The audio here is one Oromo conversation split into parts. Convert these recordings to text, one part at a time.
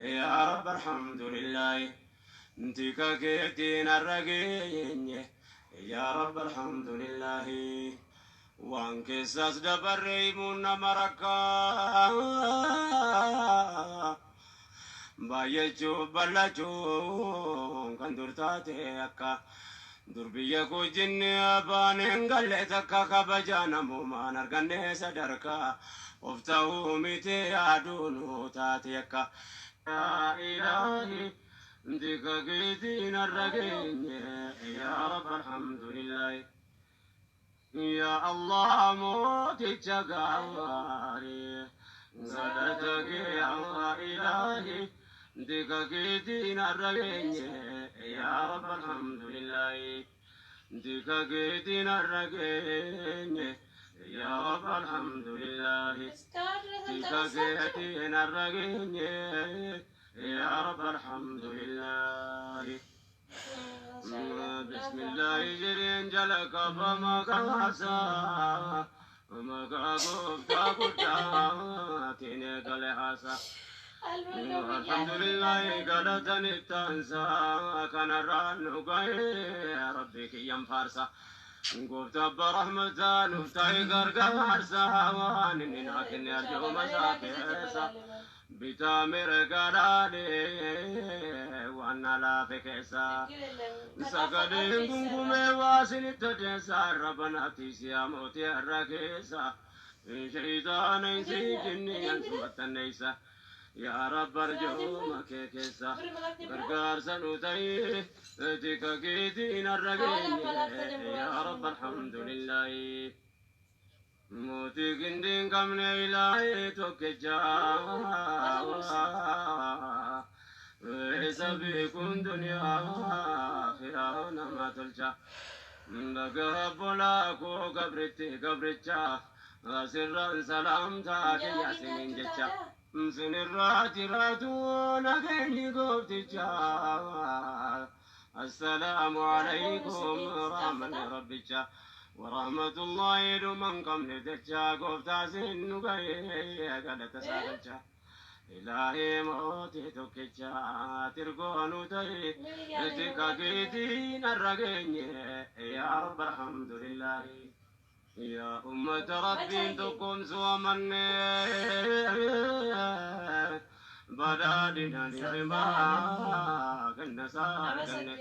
يا رب الحمد لله انتك كيتين الرقين يا رب الحمد لله وانك ساس دبريمون مركا بايجو بلجو كندرتاتي أكا دربية كو جني أبانين قلتك كبجانا مومان أرغني سدركا وفتاو ميتي أدونو تاتيكا يا إلهي انتك قيتين الرقين يا رب الحمد لله يا الله موتي تشغاري زادتك يا إلهي انتك قيتين الرقين يا رب الحمد لله انتك قيتين الرقين يا رب الحمد لله انتك قيتين الرقين يا رب الحمد لله بسم الله جرين جلك فما كاسا وما كاكوف تاكوتاتيني كالحاسا الحمد لله قالتني التنسى كان الرانو يا ربك يم فارسا قفت برحمة نفتاي قرقارسا وانني لكن يرجو مساكيسا بتامر قرالي وانا لا فكيسا سقدين قنقمي واسن التجسا ربنا تيسيا موتي الركيسا شيطان ينسي جني ينسمت النيسا يا رب ارجو مكيكيسا قرقار سنوتي تيكا كيتين الرقين يا رب الحمد لله موتي كندين كمن إلهي توكجا وعيسى بيكون دنيا آخرة نما تلجا لقرب لكو قبرتشا سرا سلامتا كي سنين جتشا سنراتي راتو نغني قبتشا السلام عليكم رحمة ربتشا ورحمة الله لمن قمن دجا قفتا سنو قيه قد تسالجا إلهي موتي توكيجا ترقونو تري تكا كيتين الرقين يا رب الحمد لله يا أمة ربي تقوم سوى من بدالنا نعما كنا سارقنا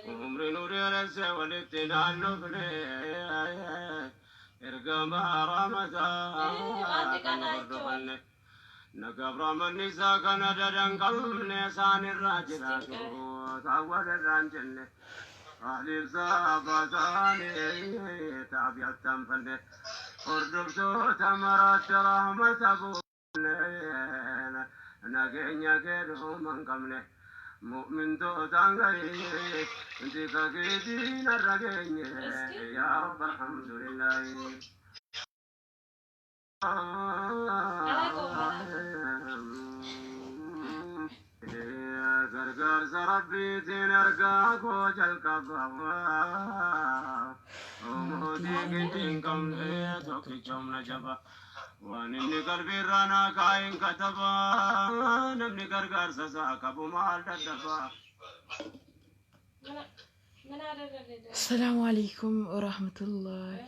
عمر نور رسى ولتنا نفني إرقما رمضان كنا بردقنا نقبر من نساء كنا ددن قلم نسان الراجلات تعود الرانجل أهل الزابطاني تابع التنفل أردب سوء تمرات رحمة أبونا نقين يكيدهم من قمله مؤمن توتانغي انتك كيدين الرقين يا رب الحمد لله غرغر سربي تنرقاك وجلك الضوء وموتي كنتين قمله توكي جمنا جبا وانني قلبي رانا كاين كتبا نمني غرغر سساك ابو مال ددبا. السلام عليكم ورحمة الله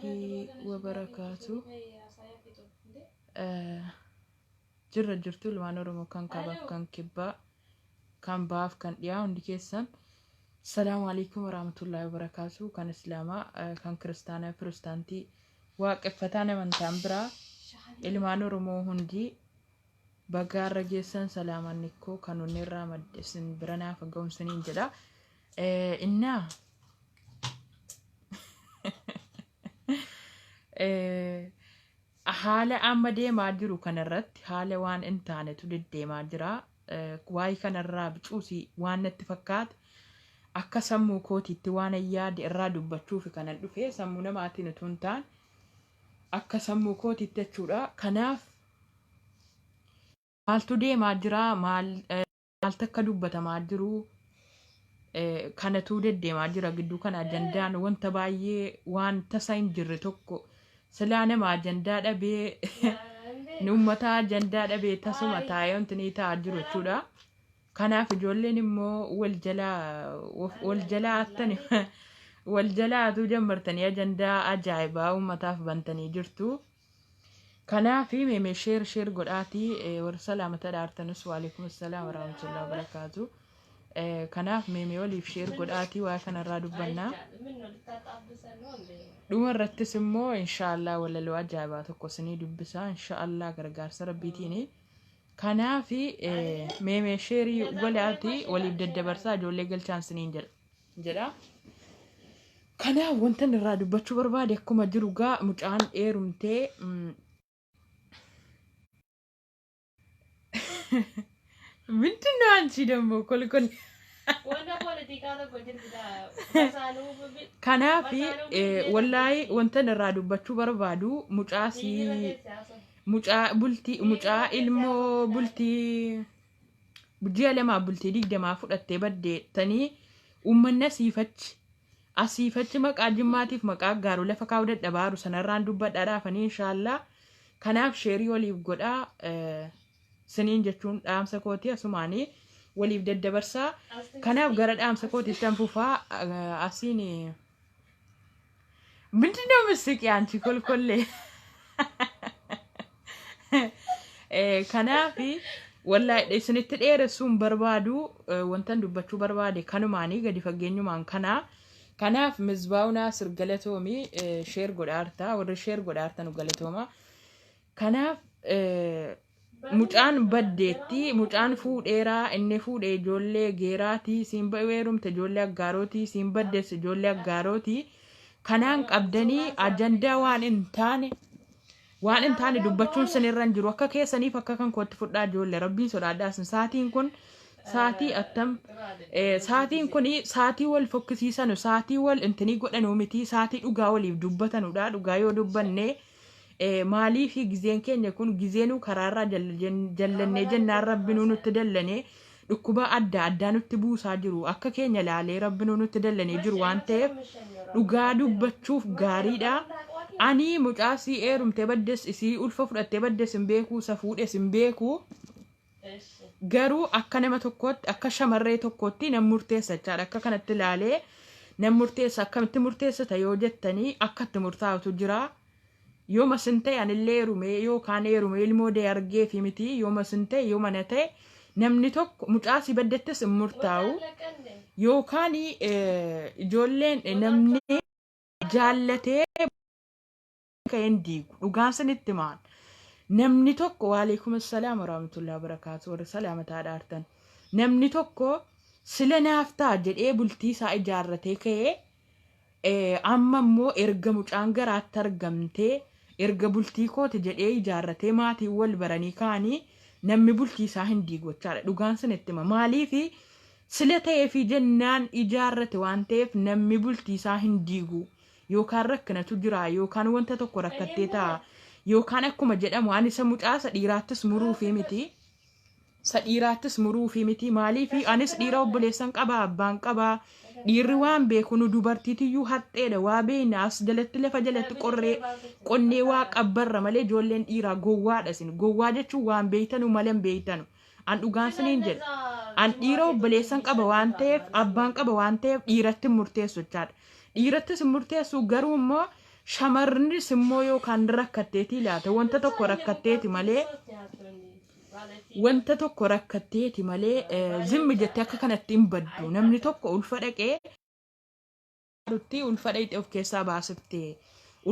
وبركاته. جرتو لما نورمو كان كباب كان كبا كان باف كان يا عندي كيسان. السلام عليكم ورحمة الله وبركاته. كان إسلاما كان كريستانا بروستانتي وقفتانا من تامبرا إلما نورمو هندي بقار رجيسان سلاما نيكو كانوا نرى مدسن برنا فقوم سنين جدا إنا حالة أما دي ما جرو كان الرد حالة وان انتانتو دي ما جرا واي كان الراب تشوسي وان نتفكات أكا سمو كوتي توانا ياد الرادو بچوفي كان الدفع سمو نماتي نتونتان أكا سمو كوتي تشورا كناف مالتو دي ما جرا مال تكا دوبتا ما جرو كانتو دي ما جرا قدو كان أجندان وانت بايه وان تساين جرتوكو سلانة ما جنداد أبي نومتا جنداد أبي تسمى تايون تنيتا أجرو تشورا kanaaf ijoolleen immoo wal jalaa attani wal jalaatu jammartanii ajandaa ajaa'ibaa uummataaf bantanii jirtu. kanaaf meemee sheer godhaatii warra salaamata dhaartanus waalaikum assalaam warahmatullahi wabarakatuh. kanaaf meemee waliif sheer godhaatii waa kanarraa dubbannaa. dhuma irrattis immoo inshaallah walaloo ajaa'ibaa tokko isinii dubbisaa inshaallah gargaarsa rabbiitiin. kanaaf meemee sheerii godhaatii waliif daddabarsaa ijoollee galchaan isiniin jedha. kanaaf wantan irraa dubbachuu barbaade akkuma jiru gaa mucaan dheerumtee ምንድነው አንቺ ደግሞ ኮልኮል ከናፊ ወላይ ወንተን ራ ዱባቹ በርባዱ ሙጫ ኢልሞ ቡልቲ ቡጂያለማ ቡልቲ ዲግደማ ፉደቴ በደ ተኒ ኡመነ ሲፈች መቃ ጅማቲፍ መቃ ጋሩ ለፈካው ደደባሩ ሰነራን ዱበዳዳ ፈኒ ኢንሻአላህ ከናፍ ሼሪ ወሊፍ ጎዳ siniin jechuun dhaamsa kooti asumaanii waliif daddabarsaa. kanaaf gara dhaamsa kooti isaan fufaa asiin ምንድነው ምስቂ አንቺ ኮልኮሌ kanaaf wallahi isinitti dheeressuun barbaadu wantan dubbachuu barbaade kanumaanii gadi fageenyumaan kanaaf mizbaawunaa sirgalatoomi sheer godhaartaa warra sheer godhaartan galatooma. kanaaf mucaan baddeetti mucaan fuudheeraa inni fuudhee ijoollee geeraatii siin baweerumte ijoollee aggaarotii siin baddees ijoollee aggaarotii. kanaan qabdanii ajandaa waan hin taane dubbachuun sanirran jiru akka keessaniif akka kan kootti fudhaa ijoollee rabbiin sodaadhaas. saatiin kun saatii attam saatiin kun saatii wal fokkisiisanu saatii wal intini godhanuu miti saatii dhugaa waliif dubbatanudha. dhugaa yoo dubbanne maalii fi gizeen keenya kun gizeenuu karaarraa jallannee jennaan rabbinuu nutti dallane dhukkuba adda nutti buusaa jiru akka keenya laalee rabbinuu nutti dallane jiru waan ta'eef dhugaa dubbachuuf gaariidha. ani mucaasii eerumte baddes isii ulfa fudhattee baddes hin beeku safuudhes hin beeku garuu akka nama tokkotti akka shamarree tokkotti nam murteessa jechaadha. akka kanatti laalee nam murteessa akkamitti murteessa yoo jettanii akkatti murtaa'utu jira. yoo masinte anillee eerume yookaan eerume ilmoo dee argee fi miti yoo masinte yoo manate namni tokko mucaasii baddettes hin murtaa'u yookaan ijoolleen namni jaallatee kan diigu dhugaan sanitti maan namni tokko waalaikum assalaam warahmatullahi wabarakatuh warra salaamataa dhaartan namni tokko sila naaf ta'a jedhee bultii isaa ijaarratee ka'ee amma immoo erga mucaan garaatti argamtee erga bultii kooti jedhee ijaarratee maatii wal baranii kaanii namni bultii isaa hin diigu jechaadha. dhugaan sanitti maaliif sila ta'ee fi jennaan ijaarrate waan ta'eef namni bultii isaa hin diigu yookaan rakkinatu jira yookaan wanta tokko rakkattee ta'a yookaan akkuma jedhamu ani isa mucaasa dhiiraattis muruu fi miti maaliif anis dhiira obboleessan qaba abbaan qaba dhiirri waan beeku nu dubartiitiyyuu haxxeedha waa beeyna as jalatti lafa jalatti qonnee waa qabbarra malee ijoolleen dhiiraa gowwaadha. isin gowwaa jechuun waan beeytanu malee hin beeytanu. an dhugaan siniin jedha an dhiira obboleessan qaba waan ta'eef abbaan qaba waan ta'eef dhiiratti murteessu jechaadha. dhiirattis murteessu garuu immoo shamarris immoo yookaan rakkatteeti laata wanta tokko rakkatteeti malee zimmi jettee akka kanatti hin baddu. namni tokko ulfa dhaqee ulfa dhayxee of keessaa baasiftee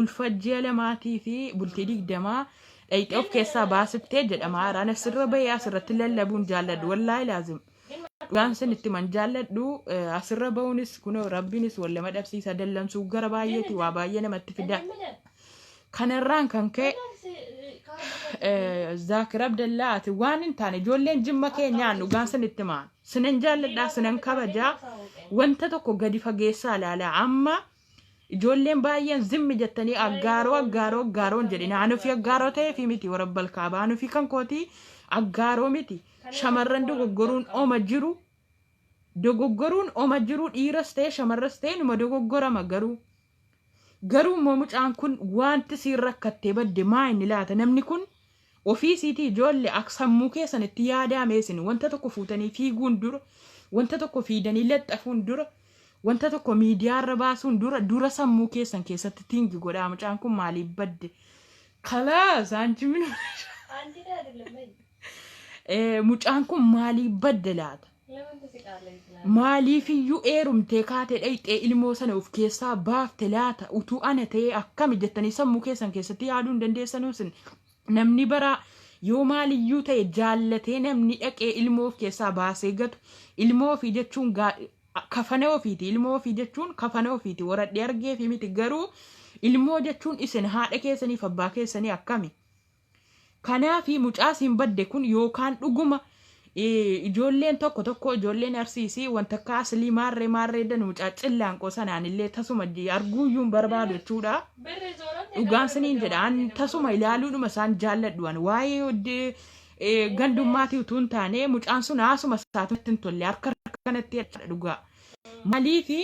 ulfa ji'a lamaatii fi bultii 20 dhayxee of keessaa baasiftee jedhama. haaraan asirra bahee asirratti lallabuun jaalladhu wallaahi laazim dhugaan sanitti man jaalladhu. asirra bahuunis kunoo rabbiinis wallama dhabsiisa dallansuu gara baay'eeti waa baay'ee namatti fida. kanarraan kan ka'e Zaakir Abdallaa ati waan hin taane ijoolleen jimma keenyaan dhugaan sanitti maan sinan jaalladhaa sinan kabajaa wanta tokko gadi fageessaa ilaalaa. amma ijoolleen baay'een zimmi jettanii aggaaroon jedhina. anufi aggaaroo ta'ee fi miti warabbal kaabaa anufi kan kooti aggaaroo miti. shamarran dogoggoruun oma jiru dhiiras ta'e shamarras ta'e numa dogoggorama garuu immoo mucaan kun wanti siin rakkattee badde maa inni laata namni kun ofiisiitii ijoollee akka sammuu keessan itti yaadame isin wanta tokko fuutanii fiiguun dura wanta tokko fiidanii lexxafuun dura wanta tokko miidiyaa irra baasuun dura sammuu keessan keessatti tingi godhaa mucaan kun maaliif badde kalaas anjimin mucaan kun maaliif badde laata maaliif iyyuu eerumtee kaatee dhayxee ilmoo sana of keessaa baafte laata utuu ana ta'ee akkami jettanii sammuu keessan keessatti yaaduu hin dandeessanuusin namni bara yoo maaliyyuu ta'e jaallatee namni dhaqee ilmoo of keessaa baasee gatu ilmoo ofii jechuun kafana ofiiti ilmoo ofii jechuun kafana ofiiti waradhee argee fi miti garuu ilmoo jechuun isin haadha keessanii fi abbaa keessanii akkami kanaafi mucaasiin badde kun yookaan dhuguma ijoolleen tokko ijoolleen arsiisii wanta akka aslii maarree danu mucaa cillaanqoo sanaan illee tasuma arguuyyuun barbaadu jechuudha dhugaan siniin jedhaan tasuma ilaaluudhuma isaan jaalladhuan waa'ee gandummaatii utuu hin taane mucaan sun haasuma isaatutti hin tolle harka kanatti dhugaa maaliifi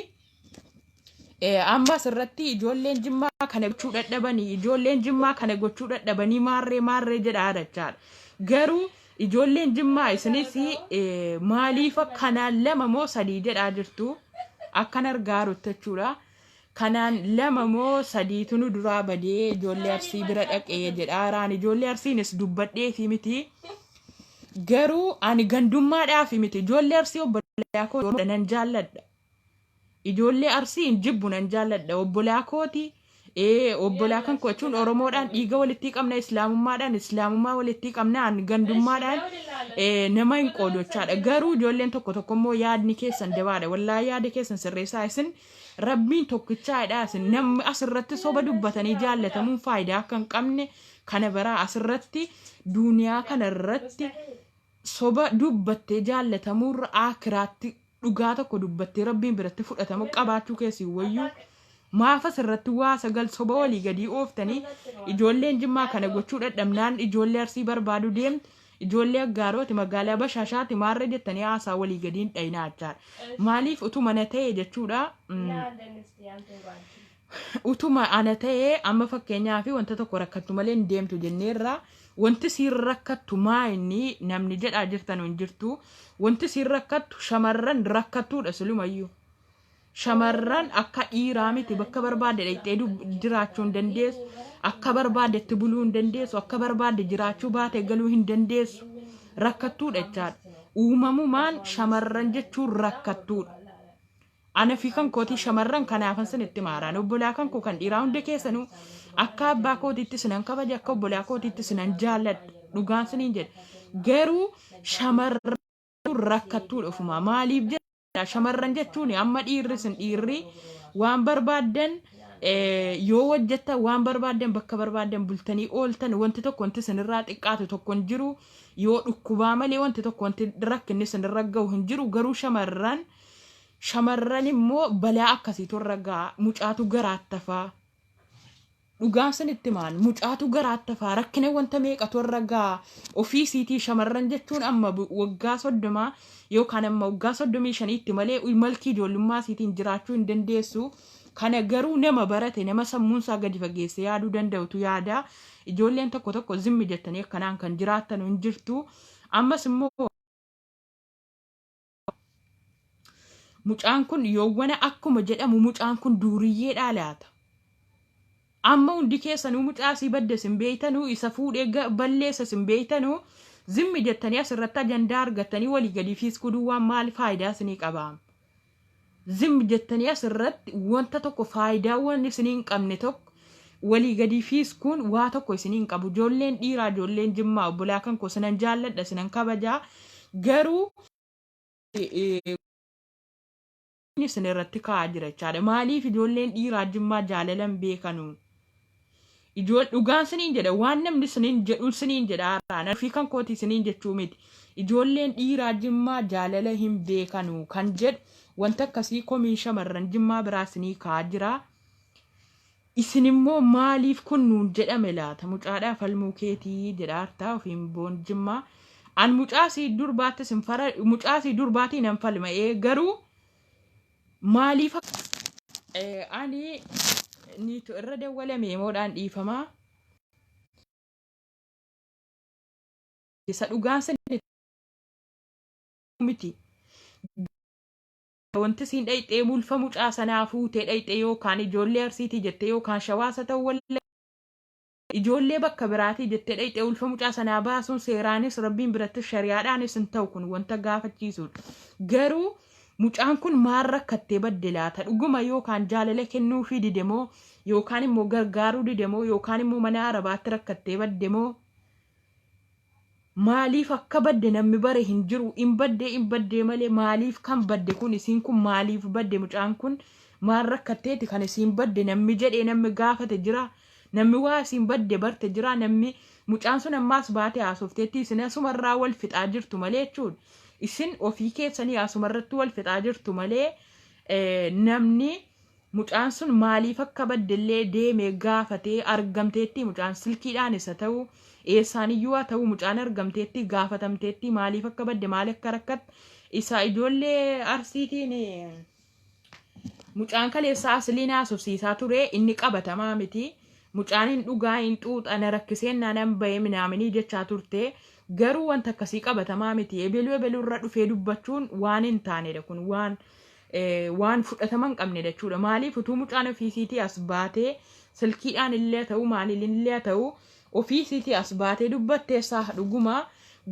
ammas irratti ijoolleen jimmaa kana gochuu dadhabanii maarree jedhaa jechaadha garuu ijoolleen jimmaa isinis maaliif kanaan 2 moo 3 jedhaa jirtu akkan argaarutti jechuudha kanaan 2 moo 3 tunu duraa badee ijoollee arsii bira dhaqee jedhaaraan ijoollee arsiinis dubbadhee fi miti garuu ani gandummaadhaa fi miti ijoollee arsii obbolaa koo nan jaalladha ijoollee arsii hin jibbu nan jaalladha obbolaa kooti obbolaa kan kochuun oromoodhaan dhiiga walitti qabna islaamummaa walitti qabnaan gandummaadhaan nama hin qoodochaadha garuu ijoolleen tokko immoo yaadni keessan dabaadha wallaahi yaada keessan sirreessaa isin rabbiin tokkichaadha isin namni asirratti soba dubbatanii jaallatamuun faayidaa akka hin qabne kana baraa asirratti duuniyaa kanarratti soba dubbattee jaallatamuurra akiraatti dhugaa tokko dubbattee rabbiin biratti fudhatamu qabaachuu keessi wayyuu maafa sirratti waa sagal soba walii gadii ooftanii ijoolleen jimmaa kana gochuu dadhabnaan ijoollee arsii barbaadu deemtu ijoollee aggaarooti magaalaa bashaashaati maarree jettanii haasaa walii gadiin dhayinaa jechaadha maaliif utuma na ta'e jechuudha utuma ana ta'e amma fakkeenyaa fi wanta tokko rakkattu malee hin deemtu jenneerraa wanti siin rakkattu maa inni namni jedhaa jirtan hin jirtu wanti siin rakkattu shamarran rakkattuudha silumayyuu shamarran akka dhiiraa miti bakka barbaade dhayxee jiraachuu hin dandeessu akka barbaadetti buluu hin dandeessu akka barbaade jiraachuu baate galuu hin dandeessu rakkattuudha jechaadha uumamumaan shamarran jechuun rakkattuudha ana fi kan kooti shamarran kanaafan sanitti maaraan obbolaa kan koo kan dhiiraa hunda keessanuu akka abbaa kootiitti sinan kabaja akka obbolaa kootiitti sinan jaalladha dhugaan siniin jedha garuu shamarran rakkattuudha ofuma maaliif jedha shamarran jechuun amma dhiirri waan barbaadan yoo hojjetta waan barbaadan bakka barbaadan bultanii ooltan wanti tokko wanti sinirraa xiqqaatu tokko hin jiru yoo dhukkubaa malee wanti tokko wanti rakkinni sinirra gahu hin jiru garuu shamarran immoo balaa akkasiitu irra ga'a mucaatu garaattafaa dhugaan sinitti maan mucaatu garaattafaa rakkina wanta meeqatu irra ga'a ofiisiitii shamarran jechuun amma waggaa 30 yookaan amma waggaa 35tti malee malkii ijoollummaa isiitiin jiraachuu hin dandeessu kana garuu nama barate nama sammuunsaa gadi fageesse yaaduu danda'utu yaada ijoolleen tokko zimmi jettanii akkanaan kan jiraattan hin jirtu ammas immoo mucaan kun yoowwana akkuma jedhamu mucaan kun duuriyyeedhaa laata amma hundi keessanuu mucaasii badde sin beeytanuu isa fuudhee balleessa sin beeytanuu zimmi jettanii asirratti ajandaa argattanii walii gadi fiiskuduu waan maal faayidaa isinii qabaam zimmi jettanii asirratti wanta tokko faayidaa waan isinii hin qabne tokko walii gadi fiiskuun waa tokko isinii hin qabu ijoolleen dhiiraa ijoolleen jimmaa obbolaa kan koo sinan jaalladha sinan kabajaa garuu isin irratti kaa'aa jira jechaadha maaliif ijoolleen dhiiraa jimmaa jaalalan beekanu dhugaan siniin jedha waan namni siniin jedhu siniin jedha fi kan kooti siniin jechuu miti ijoolleen dhiiraa jimmaa jaalala hin beekanu kan jedhu wanta akkasii komiin shamarran jimmaa biraa sinii kaa'aa jira isin immoo maaliif kun nuun jedhame laata mucaadhaa falmuu keetii jedhaartaa ofiin boon jimmaa an mucaasii durbaatii nan falma'ee garuu maaliif ani niitu irra dawwalame moodhaan dhiifamaa isa dhugaan sani miti. Wanti siin dhayxee mulfa mucaa sanaa fuutee dhayxee yookaan ijoollee Arsiitii jettee yookaan Shawaasa ta'uu wallee ijoollee bakka biraatii jettee dhayxee ulfa mucaa sanaa baasuun seeraanis rabbiin biratti shari'aadhaanis hin ta'u kun wanta gaafachiisudha. Garuu mucaan kun maal rakkattee badde laata? Dhuguma yookaan jaalala kennuufii didemoo yookaan immoo gargaaruu didemoo yookaan immoo mana arabaatti rakkattee baddemoo maaliif akka badde namni bare hin jiru? In baddee malee maaliif kan badde kun isiin kun maaliif badde mucaan kun maal rakkatteeti kan isiin badde namni jedhee namni gaafate jira? Namni waa isiin badde barte jira? Namni mucaan sun ammaas baatee haasofteetti isin asumarraa wal fixaa jirtu malee jechuudha. Isin ofii keessanii asumarratti wal fixaa jirtu malee namni mucaan sun maaliif akka baddellee deemee gaafatee argamteetti mucaan silkiidhaan isa ta'u eessaaniyyuu haa ta'u mucaan argamteetti gaafatamteetti maaliif akka badde maal akka rakkatte isa ijoollee Arsiitiin mucaan kaleessaa asliin haasofsiisaa ture inni qabatamaa miti. Mucaan hin dhugaa hin xuuxana rakkiseen naanaan bahee minaaminii jechaa turte garuu wanta akkasii qabatamaa miti. Ebeluu irra dhufee dubbachuun waan hin taanedha kun waan fudhatama hin qabnedha jechuudha. Maaliif utuu mucaan ofiisiitii as baatee silkiidhaan illee ta'u maaliillee ta'u ofiisiitii as baatee dubbatteessaa dhuguma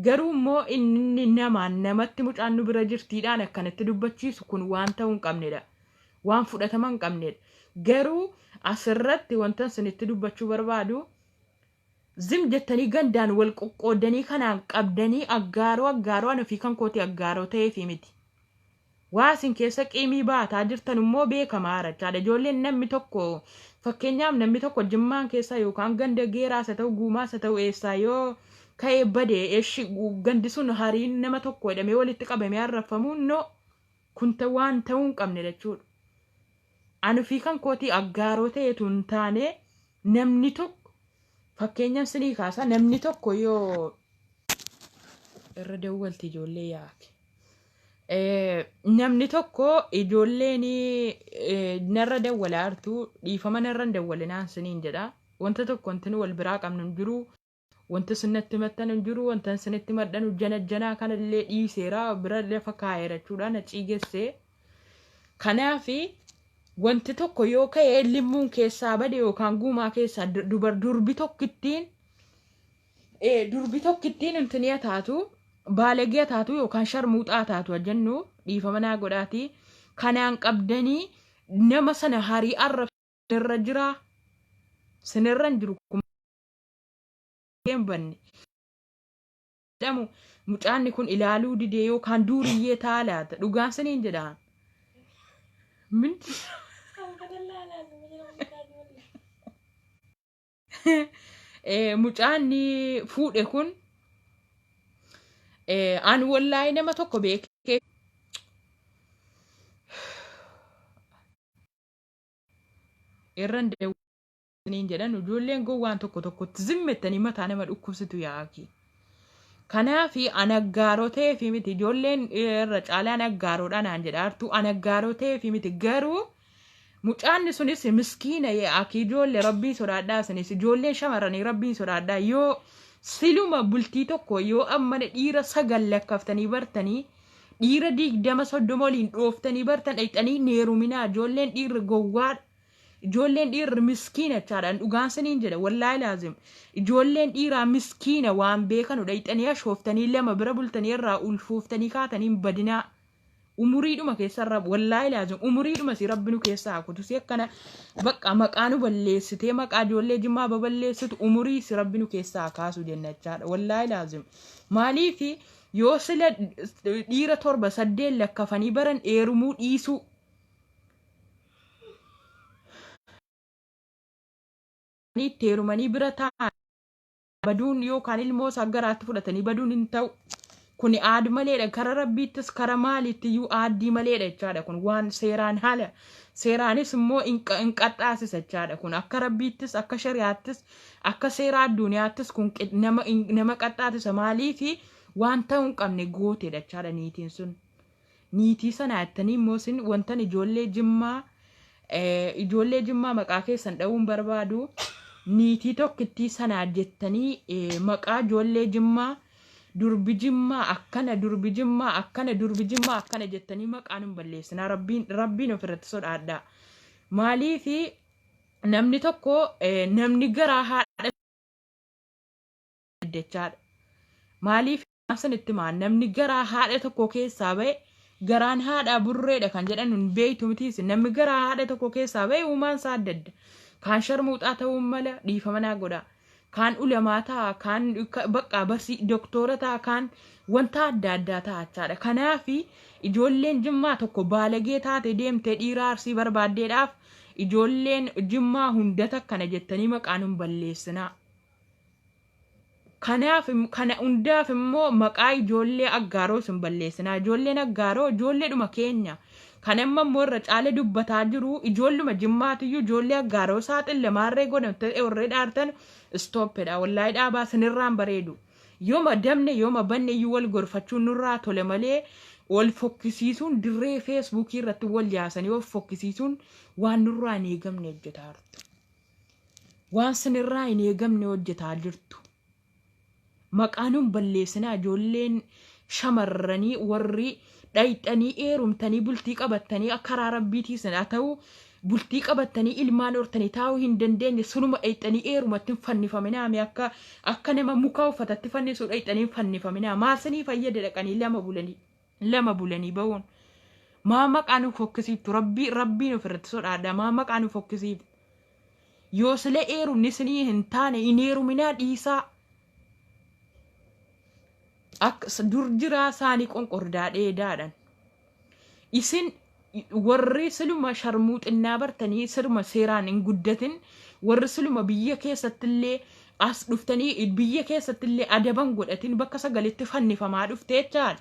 garuu immoo inni namatti mucaan nu bira jirtiidhaan akkanatti dubbachiisu kun waan ta'uu hin qabnedha. Waan fudhatama hin qabnedha. Garuu asirratti wanta isinitti dubbachuu barbaadu zim jettanii gandaan wal qoqqoodanii kanaan qabdanii aggaaroo ofii kan kooti aggaaroo ta'eefi miti. Waa isin keessa qiimii baataa jirtan immoo beekamaa jechaadha. Ijoolleen namni tokko fakkeenyaaf namni tokko jimmaan keessaa yookaan ganda geeraas haa ta'u guumaas haa ta'u eessaa yoo ka'ee badee eeshi gandi sun hariin nama tokko jedhamee walitti qabamee arrafamuun no kun waan ta'uu hin qabne jechuudha. Ani fi kan kooti aggaaroo ta'etu hin taane namni tokko fakkeenyaan sinii kaasa namni tokko yoo irra dawwalti ijoollee yaake. Namni tokko ijoolleen narra dawwalaa jirtu dhiifama narra hin dawwalinaan siniin jedha. Wanta tokko wanti wal biraa qabnu hin jiru. Wanta sinatti maxxanu hin jiru. Wanta sinatti maxxanu janaa kanallee dhiiseera bira lafa kaa'eera jechuudha na ciigessee. Kanaafi wanti tokko yoo ka'ee limmuun keessaa bade yookaan guumaa keessaa durbi tokkittiin intiniya taatu baalegee taatu yookaan sharmuuxaa taatu jennu dhiifama naa godhaati. Kanaan qabdanii nama sana harii arrabsirra jira sinirra hin jiru banne. Mucaanni kun ilaaluu didee yookaan duuriyyee taalaata dhugaan saniin jedhaan. Mucaanni fuudhe kun an wallahi nama tokko beekee irran deewwaniin jedhan ijoolleen gowwaan tokkotti zimmettanii mataa nama dhukkubsitu yaaki. Kanaafi anaggaaroo ta'eefi miti ijoolleen irra caalaa anaggaaroodhaan aan jedhaartu anaggaaroo ta'eefi miti garuu mucaanni sunis miskiina yaaki ijoollee rabbii sodaadhaa sanis ijoolleen shamarranii rabbii sodaadhaa yoo siluma bultii tokko yoo ammana dhiira 9 lakkaftanii bartanii dhiira 20-30 waliin dhooftanii bartan dhayxanii neeruminaa ijoolleen dhiirri gowwaa ijoolleen dhiirri miskiina chaadhaan dhugaan saniin jedha wallaahi laazim ijoolleen dhiiraa miskiina waan beekanu dhayxanii ashooftanii lama bira bultanii irraa ulfooftanii kaatanii badinaa umuriidhuma keessarra wallaahi laazim umuriidhuma si rabbinu keessaa hakutu si akkana bakka maqaanu balleessitee maqaa ijoollee jimmaa baballeessitu umurii si rabbinu keessaa kaasu jennachaadha wallaahi laazim maaliifi yoo sila dhiira 7-8 lakkafanii baran eerumuu dhiisuu teerumanii bira ta'an baduun yookaan ilmoo saggaraatti fudhatanii baduun hin ta'u. Kuni aad maleedha kara rabbiittis kara maaliitti iyyuu aaddii maleedha jechaadha kun waan seeraan haala seeraanis immoo hin qaxxaasisa jechaadha kun akka rabbiittis akka shari'aattis akka seeraa addunyaattis kun nama qaxxaasisa maaliifi waan ta'uu hin qabne gooteedha jechaadha niitiin sun niitii sana jettanii immoo sin wantan ijoollee jimmaa maqaa keessan dha'uun barbaadu niitii tokkittii sana jettanii maqaa ijoollee jimmaa durbi jimmaa akkana durbi jimmaa akkana durbi jimmaa akkana jettanii maqaan hin balleessinaa. Rabbiin ofirratti sodaadhaa. Maaliif namni tokko namni garaa haadha jechaadha. Maaliif sanitti maan namni garaa haadha tokko keessaa ba'e garaan haadhaa burreedha kan jedhan hin beektu mitiis. Namni garaa haadha tokko keessaa ba'e uumaan isaa adda adda. Kaan sharmuuxaa ta'uu mala dhiifama naa godha. Kaan ulamaa ta'a, kaan bakka barsi doktora ta'a, kaan wanta adda addaa ta'achaadha. Kanaaf ijoolleen jimmaa tokko baalagee taate deemtee dhiira arsii barbaaddeedhaaf ijoolleen jimmaa hundata akkana jettanii maqaan hin balleessinaa. Kanaaf kana hundaaf immoo maqaa ijoollee aggaaroo hin balleessinaa. Ijoolleen aggaaroo ijoolleedhuma keenya. Kan amma immoo irra caale dubbataa jiru ijoolluma jimmaatiyyuu ijoollee aggaaroo saaxil lamaarree godhamte warree dhaartan stooppedha. Wallaahi dhaabaa sinirraan bareedu. Yooma damne yooma banne iyyuu wal gorfachuun nurraa tole malee wal fokkisiisuun dirree feesbuukii irratti wal yaasanii wal fokkisiisuun waan nurraa hin eegamne hojjetaa jirtu. Waan sinirraa hin eegamne hojjetaa jirtu. Maqaanuun balleessinaa ijoolleen shamarranii warri dhayxanii eerumtanii bultii qabattanii karaa rabbiitiis haa ta'u bultii qabattanii ilmaan hortanii taa'uu hin dandeenye sunuma dhayxanii eerumatti hin fannifaminaa. Akka nama mukaa uffatatti fannisuu dhayxanii hin fannifaminaa. Maasanii fayyada dhaqanii lama bulanii ba'uun. Maa maqaan of fokkisiiftu rabbiin ofirratti sodaadha. Maa maqaan of fokkisiiftu. Yoo sila eerumni sinii hin taane hin eeruminaa dhiisaa. Dur jiraa isaanii qonqordaa dheedaadhaan. Isin warri siluma sharmuuxinnaa bartanii sirma seeraan hin guddatin warri siluma biyya keessattillee as dhuftanii biyya keessattillee adaban godhatin bakka sagalitti fannifamaa dhuftee jechaan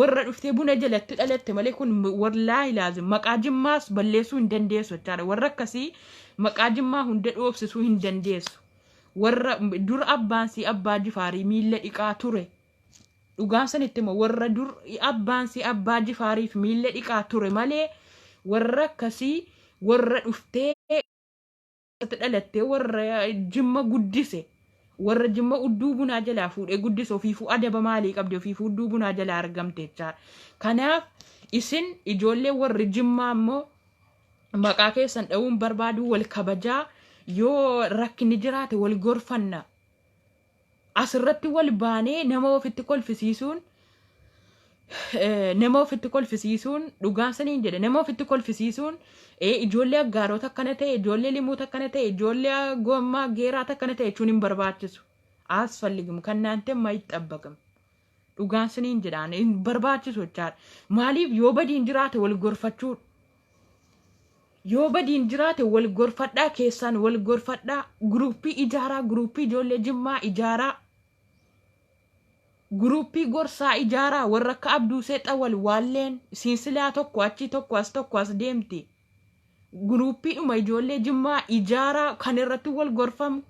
warra dhuftee buna jalatti dhalatte malee kun wallaahi laazim maqaa jimmaas balleessuu hin dandeessu jechaadha. Warra akkasii maqaa jimmaa hunda dhoofsisuu hin dandeessu. Warra dur abbaansi abbaa jifaarii miilla dhiqaa ture. Dhugaan sanitti immoo warra dur abbaansi abbaa jifaariif miilla dhiqaa ture malee warra akkasii warra dhuftee dhalattee warra jimma guddise warra jimma udduu bunaa jalaa fuudhee guddise ofiifuu adaba maalii qabdi ofiifuu udduu bunaa jalaa argamte jechaadha. Kanaaf isin ijoollee warri jimmaa immoo maqaa keessan dha'uun barbaadu wal kabajaa yoo rakkinni jiraate wal gorfanna. Asirratti wal baanee nama ofitti kolfisiisuun dhugaan saniin jedhe nama ofitti kolfisiisuun ijoollee aggaarota akkana ta'e ijoollee limuuta akkana ta'e ijoollee gommaa geeraata akkana ta'e jechuun hin barbaachisu. Asfalligimu kan naante ma ixabbaqam. Dhugaan saniin jedhaan hin barbaachisu jechaadha. Maaliif yoo badiin jiraate wal gorfachuu. Yoo badiin jiraate wal gorfadhaa keessaan wal gorfadhaa guruppii ijaaraa guruppii ijoollee jimmaa ijaaraa. Guruppii gorsaa ijaaraa warra akka abduu seexa wal waalleen siinsilaa tokko achi tokko as deemti. Guruppii dhuma ijoollee jimmaa ijaaraa kan irratti wal gorfamu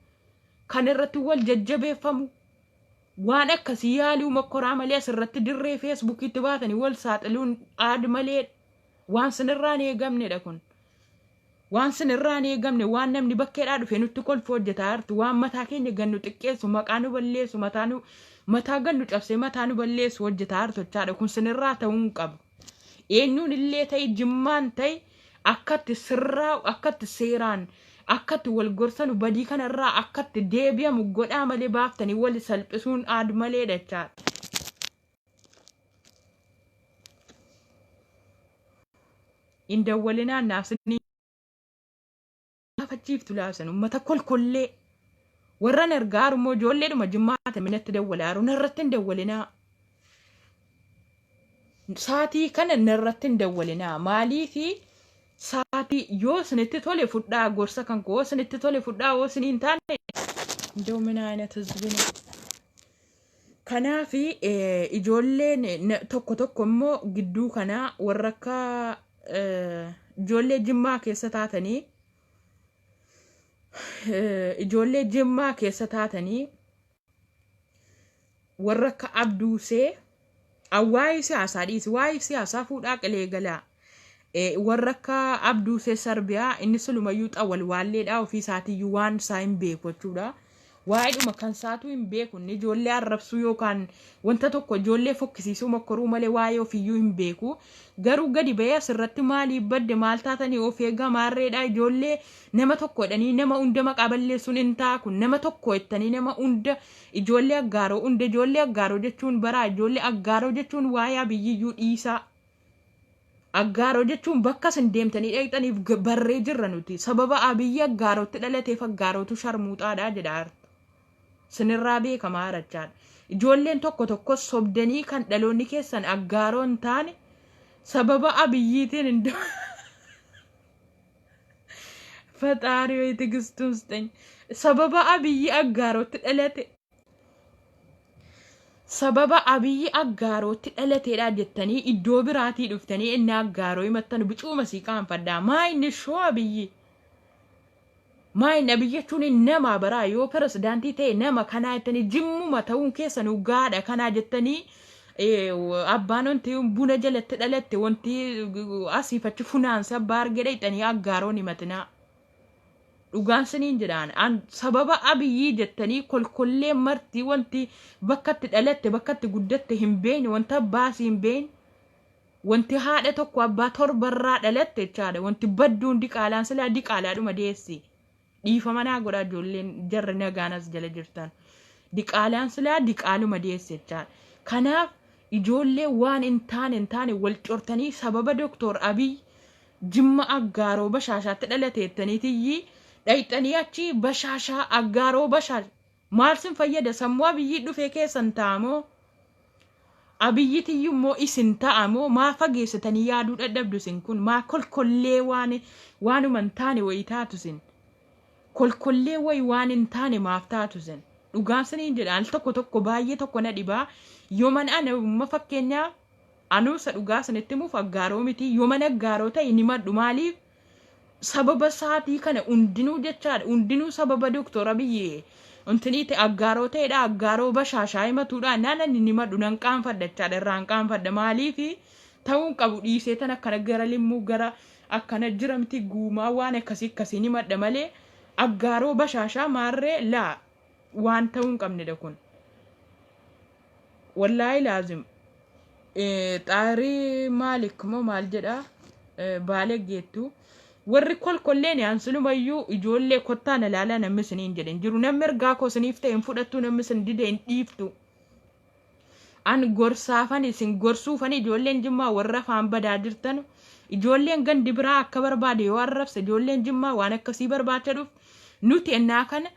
kan irratti wal jajjabeeffamu waan akkasii yaaluu makkoraa malee asirratti dirree feesbuukiitti baatanii wal saaxiluun aad malee waan sinirraan eegamnedha kun. Waan sinirraan eegamne waan namni bakkeedhaa dhufe nutti kolfu hojjetaa jirtu waan mataa keenya gannu xiqqeessu maqaa nu balleessu mataa gannu cabsee mataa nu balleessu hojjetaa jirtu jechaadha. Kun sinirraa ta'uu hin qabu. Eenyuun illee ta'e jimmaan ta'e akkatti sirraa akkatti seeraan akkatti wal gorsanu badii kanarraa akkatti deebi'amu godhaa malee baaftanii wal salphisuun aad malee jechaadha. Indawwalinaan naafsanii fachiiftu laasan ummata kolkollee warran ergaaru immoo ijoolleedhuma jimmaata minatti dawwalaaru narratti hin dawwalinaa. Saatii kana narratti hin dawwalinaa. Maaliifi saatii yoo sinitti tole fudhaa gorsa kan koo sinitti tole fudhaa yoo siniin taane እንደው ምን አይነት ህዝብ ነው? Kanaafi ijoolleen tokko immoo gidduu kana warra akka ijoollee jimmaa keessa taatanii ijoollee jimmaa keessa taatanii warra akka abduusee waa'ee siyaasaa dhiisi waa'ee siyaasaa fuudhaa qilee galaa warra akka abduusee sarbiyaa inni sulumayyuu xawwal waalleedhaa ofii isaatiiyyuu waan isaa hin beeku jechuudha. waa'eedhuma kan saatu hin beeku ni ijoollee arrabsuu yookaan wanta tokko ijoollee fokkisiisuu mokkoruu malee waa'ee ofiyyuu hin beeku garuu gadi ba'ee asirratti maaliif badde maal taatanii of eegaa maarreedha ijoollee nama tokko jedhanii nama hunda maqaa balleessuun hin ta'a kun nama tokko jettanii nama hunda ijoollee aggaaroo hunda ijoollee aggaaroo jechuun baraa ijoollee aggaaroo jechuun waa'ee abiyyiyyuu dhiisaa aggaaroo jechuun bakka isin deemtanii dheexaniif barree jirra nuti sababa abiyyi aggaarootti dhalateef aggaarootu sharmuuxaadha jedha sinirraa beekamaa harachaadha ijoolleen tokko tokko sobdanii kan dhaloonni keessan aggaaroo hin taane sababa abiyyiitiin hin faxaarii wayi tigistuun sixany sababa abiyyi aggaarootti dhalate sababa abiyyi aggaarootti dhalateedha jettanii iddoo biraatii dhuftanii inni aggaaroo himattan bicuuma sii qaanfadhaa maa inni shoo abiyyi maa inni abiyyi jechuun nama baraa yoo pirezidaantii ta'e nama kanaa jettanii jimmuma ta'uun keessan gaadha kanaa jettanii abbaan wanti buna jalatti dhalatte wanti asiifachi funaansa abbaa argedha jettanii aggaaroon himatinaa dhugaan siniin jedhaan sababa abiyyii jettanii kolkollee martii wanti bakkatti dhalatte bakkatti guddatte hin beekne wanta baasii hin beekne wanti haadha tokko abbaa torbarraa dhalatte jechaadha wanti badduun diqaalaan silaa diqaalaadhuma deessi dhiifama naa godhaa ijoolleen jarra nagaanas jala jirtan diqaalaan silaa diqaaluma deessi jechaadha kanaaf ijoollee waan hin taane wal cortanii sababa doktor abiy jimma aggaaroo bashaashaatti dhalate jettaniitiyyi dhayxanii achi bashaashaa aggaaroo bashaash maal sin fayyada sammuu abiyyi dhufee keessan ta'amoo abiyyitiyyuu immoo isin ta'amoo maa fageessitanii yaaduu dadhabdu sin kun maa kolkollee waanuma hin taane wayii taatu sin kolkollee wayii waan hin taane maaf taatu sin dhugaan siniin jedha al tokko baay'ee tokko na dhibaa yoo man ana fakkeenyaa anuusa dhugaa sanitti muuf aggaaroo miti yoo man aggaaroo ta'e ni maddu maaliif sababa saatii kana hundinuu jechaadha hundinuu sababa doktor abiyyi untiniite aggaaroo ta'edha aggaaroo bashaashaa himatuudha naan ni maddu nan qaanfadha jechaadha irraan qaanfadha maaliif ta'uun qabu dhiisee tan akkana gara limmuu gara akkana jira miti guumaa waan akkasii ni madda malee aggaaroo bashaashaa maarree laa waan ta'uun qabnedha kun wallaahi laazim xaarii maalik moo maal jedha baale geettu warri kolkolleen yaansilumayyuu ijoollee kottaan ilaalaa namni siniin jedhen jiru namni ergaa koo siniif ta'e hin fudhattu namni sin dide hin dhiiftu an gorsaafan isin gorsuufan ijoolleen jimmaa warra afaan badaa jirtan ijoolleen gandi biraa akka barbaade yoo arrabse ijoolleen jimmaa waan akkasii barbaacha dhuuf nuti ennaa kana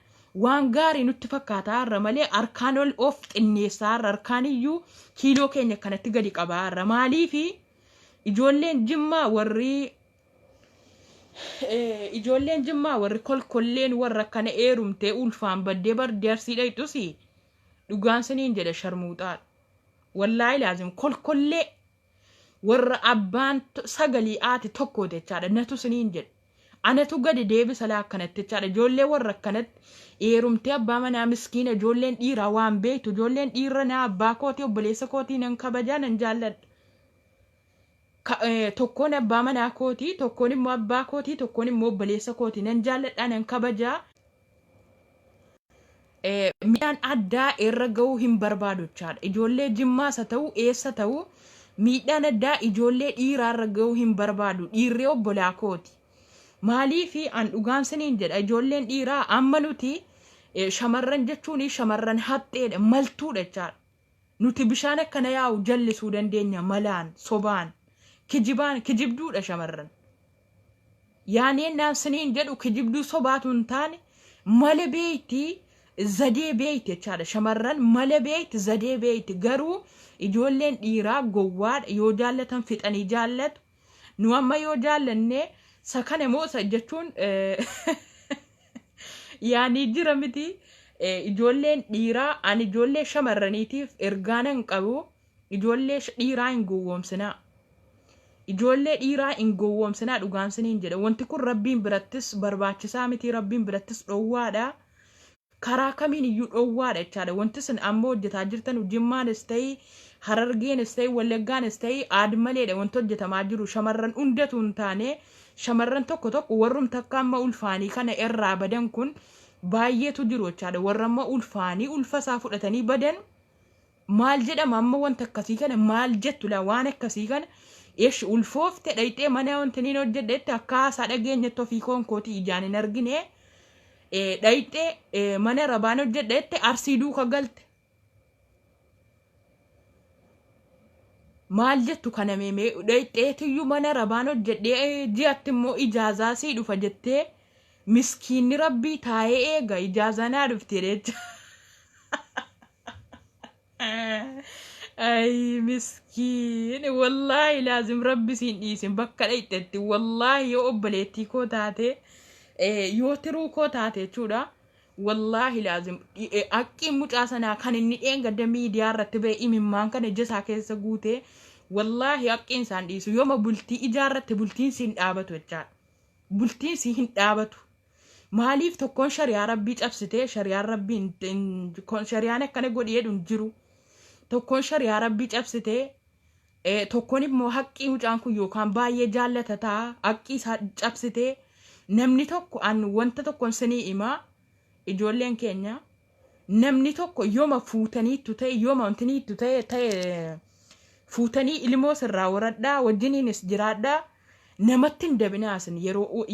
waan gaarii nutti fakkaataa irra malee harkaan ol of xinneessaa irra harkaan iyyuu kiiloo keenya kanatti gadi qabaa irra maaliifi ijoolleen jimmaa warri kolkolleen warra kana eerumtee ulfaan baddee bardeersii dhayxusi dhugaan siniin jedha sharmuuxaadha wallaahi laazim kolkollee warra abbaan sagalii aati tokko jechaadha natu siniin jedha anatu gadi deebisa laa akkanatti jechaadha ijoollee warra akkanatti eerumtee abbaa manaa miskiina ijoolleen dhiiraa waan beektu ijoolleen dhiirra naa abbaa kootii obboleessa kootii nan kabajaa nan jaalladha tokkoon abbaa manaa kootii tokkoon immoo abbaa kootii tokkoon immoo obboleessa kootii nan jaalladha nan kabajaa miidhaan addaa irra ga'uu hin barbaadu jechaadha ijoollee jimmaasa ta'uu eessa ta'uu miidhaan addaa ijoollee dhiiraarra ga'uu hin barbaadu dhiirree obbolaa kooti maaliifi an dhugaan siniin jedha ijoolleen dhiiraa amma nuti shamarran jechuun shamarran haxxeedha maltuudha jechaadha nuti bishaan akkana yaa'u jallisuu dandeenya malaan sobaan kijibduudha shamarran yaaneen siniin jedhu kijibduu sobaatu hin taane mala beeyti zadee beeyti jechaadha shamarran mala beeyti zadee beeyti garuu ijoolleen dhiiraa gowwaadha yoo jaallatan fixanii jaallatu nu amma yoo jaallanne sakane moosa jechuun yaani jira miti ijoolleen dhiiraa ani ijoollee shamarraniitiif ergaanan qabu ijoollee dhiiraa hin gowwoomsinaa ijoollee dhiiraa hin gowwoomsinaa dhugaan siniin jedha wanti kun rabbiin birattis barbaachisaa miti rabbiin birattis dhowwaadha karaa kamiin iyyuu dhowwaadha jechaadha wanti sin ammoo hojjetaa jirtan jimmaanis ta'ii harargeenis ta'ii wallagaanis ta'ii aadmaleedha wanti hojjetamaa jiru shamarran hundatu hin taane shamarran tokko warrum takka amma ulfaanii kana irraa badan kun baay'eetu jiru jechaadha. Warra amma ulfaanii ulfasaa fudhatanii badan maal jedhama amma wanta akkasii kana maal jettu la waan akkasii kana eesh ulfoofte dhayxee mana wantaniin hojjedhetti akka haasaa dhageenyetti ofii konkootii ijaan hin argine dhayxee mana rabaan hojjedhetti arsii duuka galte. Maal jettu kana meemee dhayxeetiyyuu mana rabaan hojjedhee ji'atti immoo ijaazaa sii dhufa jettee miskiinni rabbii taa'ee eega ijaazaa naa dhuftee jecha. Ay miskiin wallahi laazim rabbi siin dhiisin bakka dhayxetti wallahi yoo obboleettii koo taate yoo tiruu koo taate jechuudha. Wallahi laazim akkiin mucaa sanaa kan inni dheengadda miidiyaa irratti ba'e imimmaan kana ija keessa guutee wallahi akkiin isaan dhiisu yooma bultii ijaarratte bultiin siin dhaabatu jechaadha. Bultiin siin hin dhaabatu. Maaliif tokkoon shari'aa rabbii cabsitee shari'aan rabbiin shari'aan akkana godhee dhun jiru. Tokkoon shari'aa rabbii cabsitee tokkoon immoo haqqii mucaan kun yookaan baay'ee jaallata ta'a haqqii isaa cabsitee namni tokko an wanta tokkoon sinii himaa ijoolleen keenya namni tokko yooma fuutaniittu ta'e yooma wantiniittu ta'e fuutanii ilmoo sirraa waradhaa wajjiniinis jiraadhaa namatti hin dabinaasin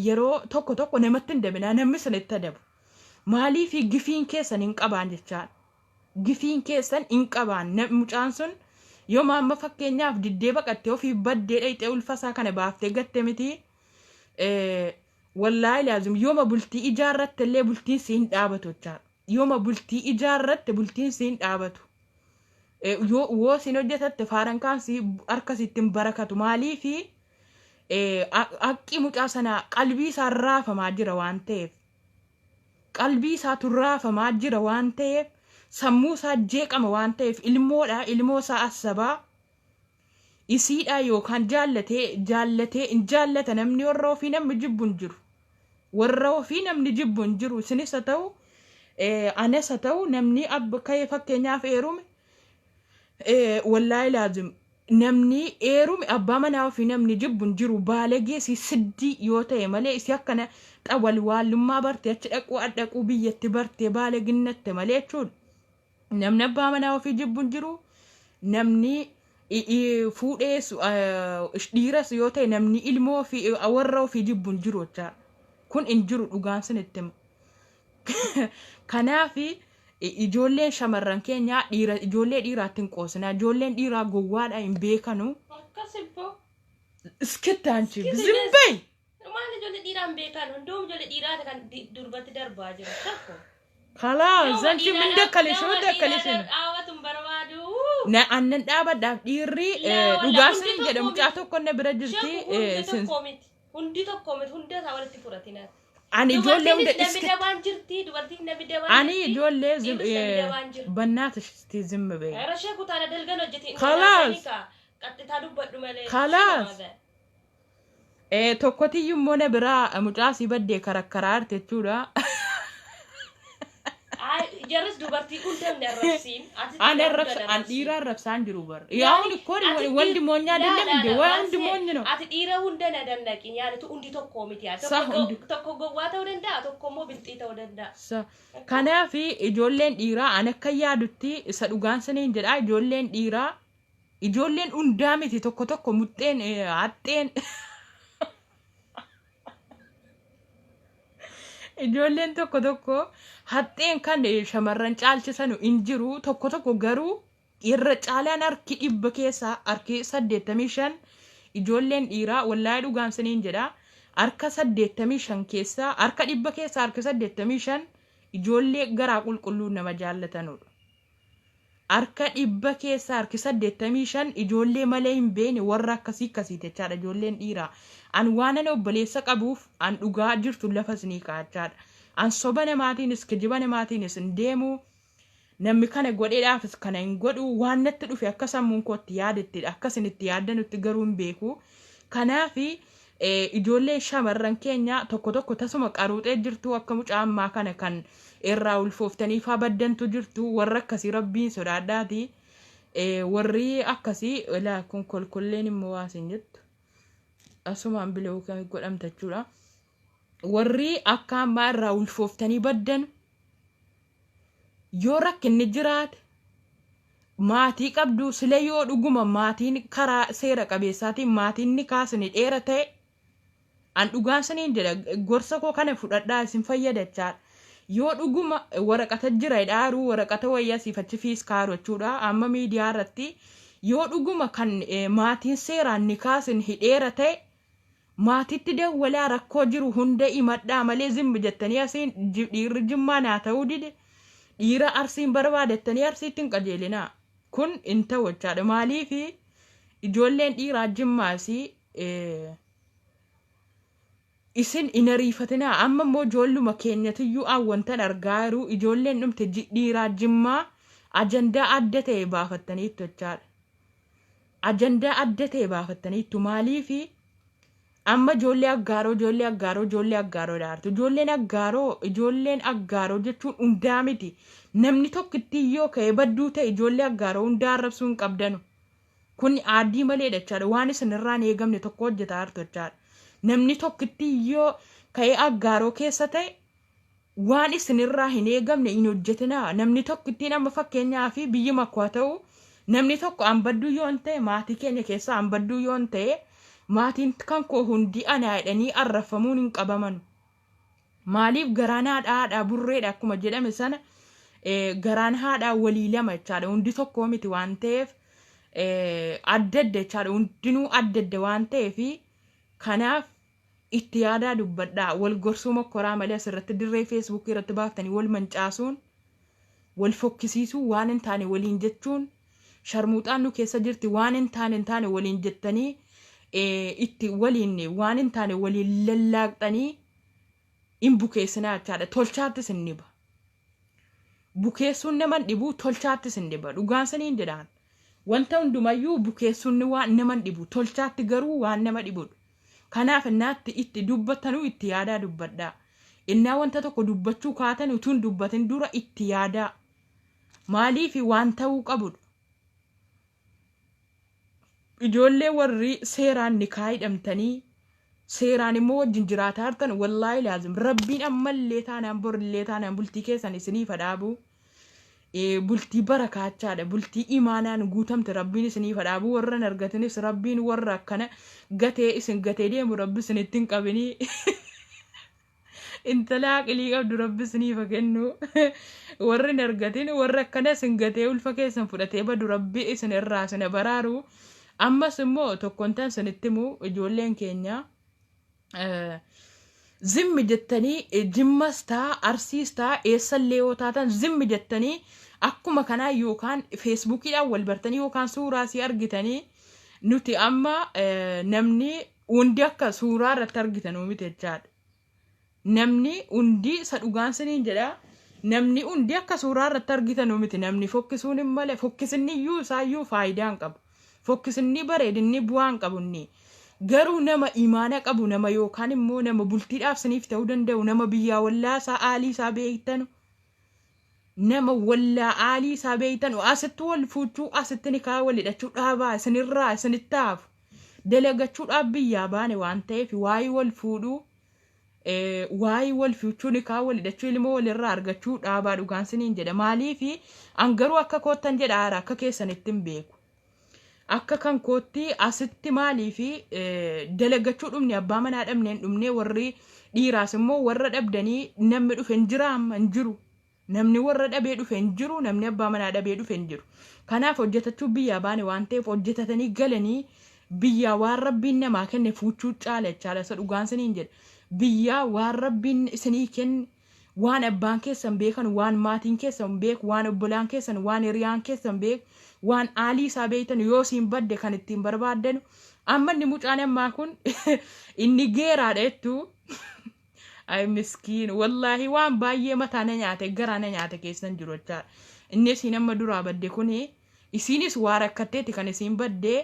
yeroo tokko namatti hin dabinaa namni sanitti adabu. Maaliif gifiin keessan hin qabaan jechaadha. Gifiin keessan hin qabaan mucaan sun yooma amma fakkeenyaaf diddee baqattee ofii baddee dhayxee ulfasaa kana baaftee gatte miti. Wallahi laazim yooma bultii ijaarratte illee bultiin si hin dhaabatu jechaadha. Yooma bultii ijaarratte bultiin si hin dhaabatu. Yoo sin hojjetatte faarankaan si harkasitti hin barakatu. Maaliifi haqqi mucaa sanaa qalbii isaa raafamaa jira waan ta'eef. Qalbii isaatu raafamaa jira waan ta'eef sammuu isaa jeeqama waan ta'eef ilmoodha ilmoo isaa asabaa. Isiidha yookaan jaallatee hin jaallata namni warra ofii namni jibbu hin jiru. Warra ofii namni jibbu hin jiru. Isinis haa ta'u anas haa ta'u namni abba ka'ee fakkeenyaaf eerume wallahi laazim namni eerume abbaa manaa ofii namni jibbu hin jiru. Baalagee si siddii yoo ta'e malee isi akkana xawal waallummaa bartee achi dhaquu biyyatti bartee baalaginnatte malee jechuudha. Namni abbaa manaa ofii jibbu hin jiru. Namni fuudhees dhiiras yoo ta'e namni ilmoo fi warra ofii jibbu hin jiru jechaadha. Kun hin jiru dhugaan sinitti himu. Kanaaf ijoolleen shamarran keenyaa ijoollee dhiiraatti hin qoosina. Ijoolleen dhiiraa gowwaadha hin beekanu. Akkasibbo. Iskittanchi zimbay. Maal ijoollee dhiiraa hin beekanu? Hunduu ijoollee dhiiraa kan durbatti darbaa jiru. Tokko. Kalaas zanchi min dakkalishin. Dhaawwatuun barbaadu. Na annan dhaabadhaaf dhiirri dhugaa sinin jedha mucaa tokko na bira jirti. Hundi tokko miti hunda isaa walitti fudhatina. Ani ijoollee hunda namni dabaan jirti dubartiin namni dabaan ani ijoollee bannaata shisti zimma bee. Rashee kutaana dalgan hojjeti. Kalaas. Qaxxitaa dubbadhu malee. Kalaas. Tokkotiyyuu immoo na biraa mucaa si baddee karakkaraa arte jechuudha. Jarris dubartii hundaan arrabsiin. Ani arrabsaan dhiira arrabsaan jiru bar. Yaa'un koori wandi moonyaa dallemde wandi moonyi no. Ati dhiira hundaan adannaqin yaadatu hundi tokko miti yaa. Tokko gowwaa ta'uu danda'a tokko immoo bilxii ta'uu danda'a. Kanaaf ijoolleen dhiiraa an akka yaadutti isa dhugaan saniin jedha ijoolleen dhiiraa ijoolleen hundaa miti tokko muxxeen haxxeen. Ijoolleen tokko haxxeen kan shamarran caalchisan hin jiru tokko garuu irra caalaan harki 100 keessaa harki 85 ijoolleen dhiiraa wallahi dhugaan saniin jedha harka 85 keessaa harka 100 keessaa harka 85 ijoollee garaa qulqulluu nama jaallatanudha. Harka 100 keessaa harki 85 ijoollee malee hin beekne warra akkasii jechaadha ijoolleen dhiiraa. An waan ani obboleessa qabuuf an dhugaa jirtu lafa sinii kaachaadha. An soba namaatiinis kijiba namaatiinis hin deemu. Namni kana godheedhaafis kana hin godhu waan natti dhufe akka sammuun kootti yaadettidha. Akkasin itti yaaddanutti garuu hin beeku. Kanaaf ijoollee shamarran keenya tokko tasuma qaruuxee jirtu akka mucaa ammaa kana kan irraa ulfooftanii faa baddantu jirtu warra akkasii rabbiin sodaadhaati. Warri akkasii ilaa kun kolkolleen immoo waasin jettu. Asumaan bilee kan godhamta jechuudha. Warri akka ammaa irraa ulfooftanii baddan yoo rakkinni jiraate maatii qabdu sile yoo dhuguma maatiin karaa seera qabeessaatiin maatiin ni kaasni dheera ta'e an dhugaan saniin jedha gorsa koo kana fudhadhaa isin fayyadachaadha. Yoo dhuguma waraqata jira dhaaruu waraqata wayyaa siifachi fiis kaarochuudha amma miidiyaa irratti yoo dhuguma kan maatiin seeraan ni kaasin hidheera ta'e maatitti dawwalaa rakkoo jiru hunda himadhaa malee zimmi jettanii asiin dhiirri jimmaa naa ta'uu dide dhiira arsiin barbaadettanii arsiitti hin qajeelinaa kun hin ta'u jechaadha. Maaliif ijoolleen dhiiraa jimmaasii isin in ariifatinaa amma immoo ijoolluma keenyatiyyuu awwantan argaa jiru ijoolleen dhumte dhiiraa jimmaa ajandaa adda ta'e baafattaniittu jechaadha. Ajandaa adda ta'e baafattaniittu maaliif amma ijoollee aggaaroo dhaartu ijoolleen aggaaroo jechuun hundaa miti namni tokkitti yoo ka'e badduu ta'e ijoollee aggaaroo hundaa arrabsuu hin qabdanu kun aadii malee jechaadha waan isinirraan eegamne tokko hojjetaa jirtu jechaadha. Namni tokkitti yoo ka'e aggaaroo keessa ta'e waan isinirraa hin eegamne hin hojjetinaa. Namni tokkittiin amma fakkeenyaa fi biyyi makkoo ta'u namni tokko anbadduu yoo hin ta'e maatii keenya keessaa anbadduu yoo hin ta'e maatiin kan koo hundi anaa jedhanii arrafamuun hin qabaman. Maaliif garaan haadhaa burreedha akkuma jedhame sana garaan haadhaa walii lama jechaadha hundi tokko miti waan ta'eef adda adda jechaadha hundinuu adda adda waan ta'eef kanaaf itti yaadaa dubbadhaa wal gorsuu mokkoraa malee asirratti dirree feesbuukii irratti baaftanii wal mancaasuun wal fokkisiisuu waan hin taane waliin jechuun sharmuuxaan nu keessa jirti waan hin taane waliin jettanii itti waliin waan hin taane waliin lallaaqxanii hin bukeessinaa jechaadha. Tolchaattis hin dhiba. Bukeessuun naman dhibu tolchaattis hin dhiba. Dhugaan saniin jedhaan wanta hundumayyuu bukeessuun waan naman dhibu tolchaatti garuu waan nama dhibudha. Kanaaf innaatti itti dubbattanuu itti yaadaa dubbadhaa. Innaa wanta tokko dubbachuu kaatan utuun dubbatin dura itti yaadaa. Maaliif waan ta'uu qabudha. Ijoollee warri seeraan nikaa hidhamtanii seeraan immoo wajjin jiraataa jirtan wallaahi laazim rabbiin ammallee taanaan borillee taanaan bultii keessan isiniif dhaabu bultii barakaachaadha bultii imaanaan guutamte rabbiin isiniif dhaabu warra argatanis rabbiin warra akkana gatee isin gatee deemu rabbi isinitti hin qabinii intala aqilii qabdu rabbi isiniif kennu warri argatin warra akkana isin gatee ulfa keessan fudhatee badu rabbi isin irraa isin baraaru. Ammas immoo tokkontaan sanitti immoo ijoolleen keenya zimmi jettanii jimmas ta'a arsiis ta'a eessallee yoo taatan zimmi jettanii akkuma kanaa yookaan feesbuukiidhaan wal bartanii yookaan suuraa si argitanii nuti amma namni hundi akka suuraa irratti argitanuu miti jechaadha. Namni hundi isa dhugaan saniin jedha namni hundi akka suuraa irratti argitanuu miti namni fokkisuun hin malee fokkisinni iyyuu isaayyuu faayidaa hin qabu. Fokkisni bareedinni bu'aan qabunni garuu nama imaana qabu nama yookaan immoo nama bultiidhaaf siniif ta'uu danda'u nama biyyaa wallaasaa aalii isaa beeytanu nama wallaa aalii isaa beeytanu asitti wal fuuchuu asitti nikaa wal hidhachuu dhaabaa isinirraa isinitti taafu dalagachuudhaaf biyyaa baane waan ta'eef waa'ee wal fuudhuu waa'ee wal fuuchuu nikaa wal hidhachuu ilmoo walirraa argachuu dhaabaa dhugaan siniin jedha. Maaliif an garuu akka koottan jedhaara akka keessanitti hin beeku. Akka kan kootti asitti maaliif dalagachuu dhumne abbaa manaa dhabneen dhumne warri dhiiraas immoo warra dhabdanii namni dhufe hin jira amma hin jiru. Namni warra dhabee dhufe hin jiru namni abbaa manaa dhabee dhufe hin jiru. Kanaaf hojjetachuu biyyaa baane waan ta'eef hojjetatanii galanii biyyaa waan rabbiin namaa kenne fuuchuu caala jechaadha isa dhugaan saniin jedha. Biyyaa waan rabbiin isinii kenne waan abbaan keessan beekan waan maatiin keessan beeku waan obbolaan keessan waan hiriyaan keessan beeku. Waan aalii isaa beeytan yoo siin badde kan ittiin barbaaddanu amma inni mucaan ammaa kun inni geeraadha jettu ay miskiin wallaahi waan baay'ee mataa na nyaate garaa na nyaate keessan jiru jechaadha. Inni isiin amma duraa badde kun isiinis waa rakkatteeti kan isiin badde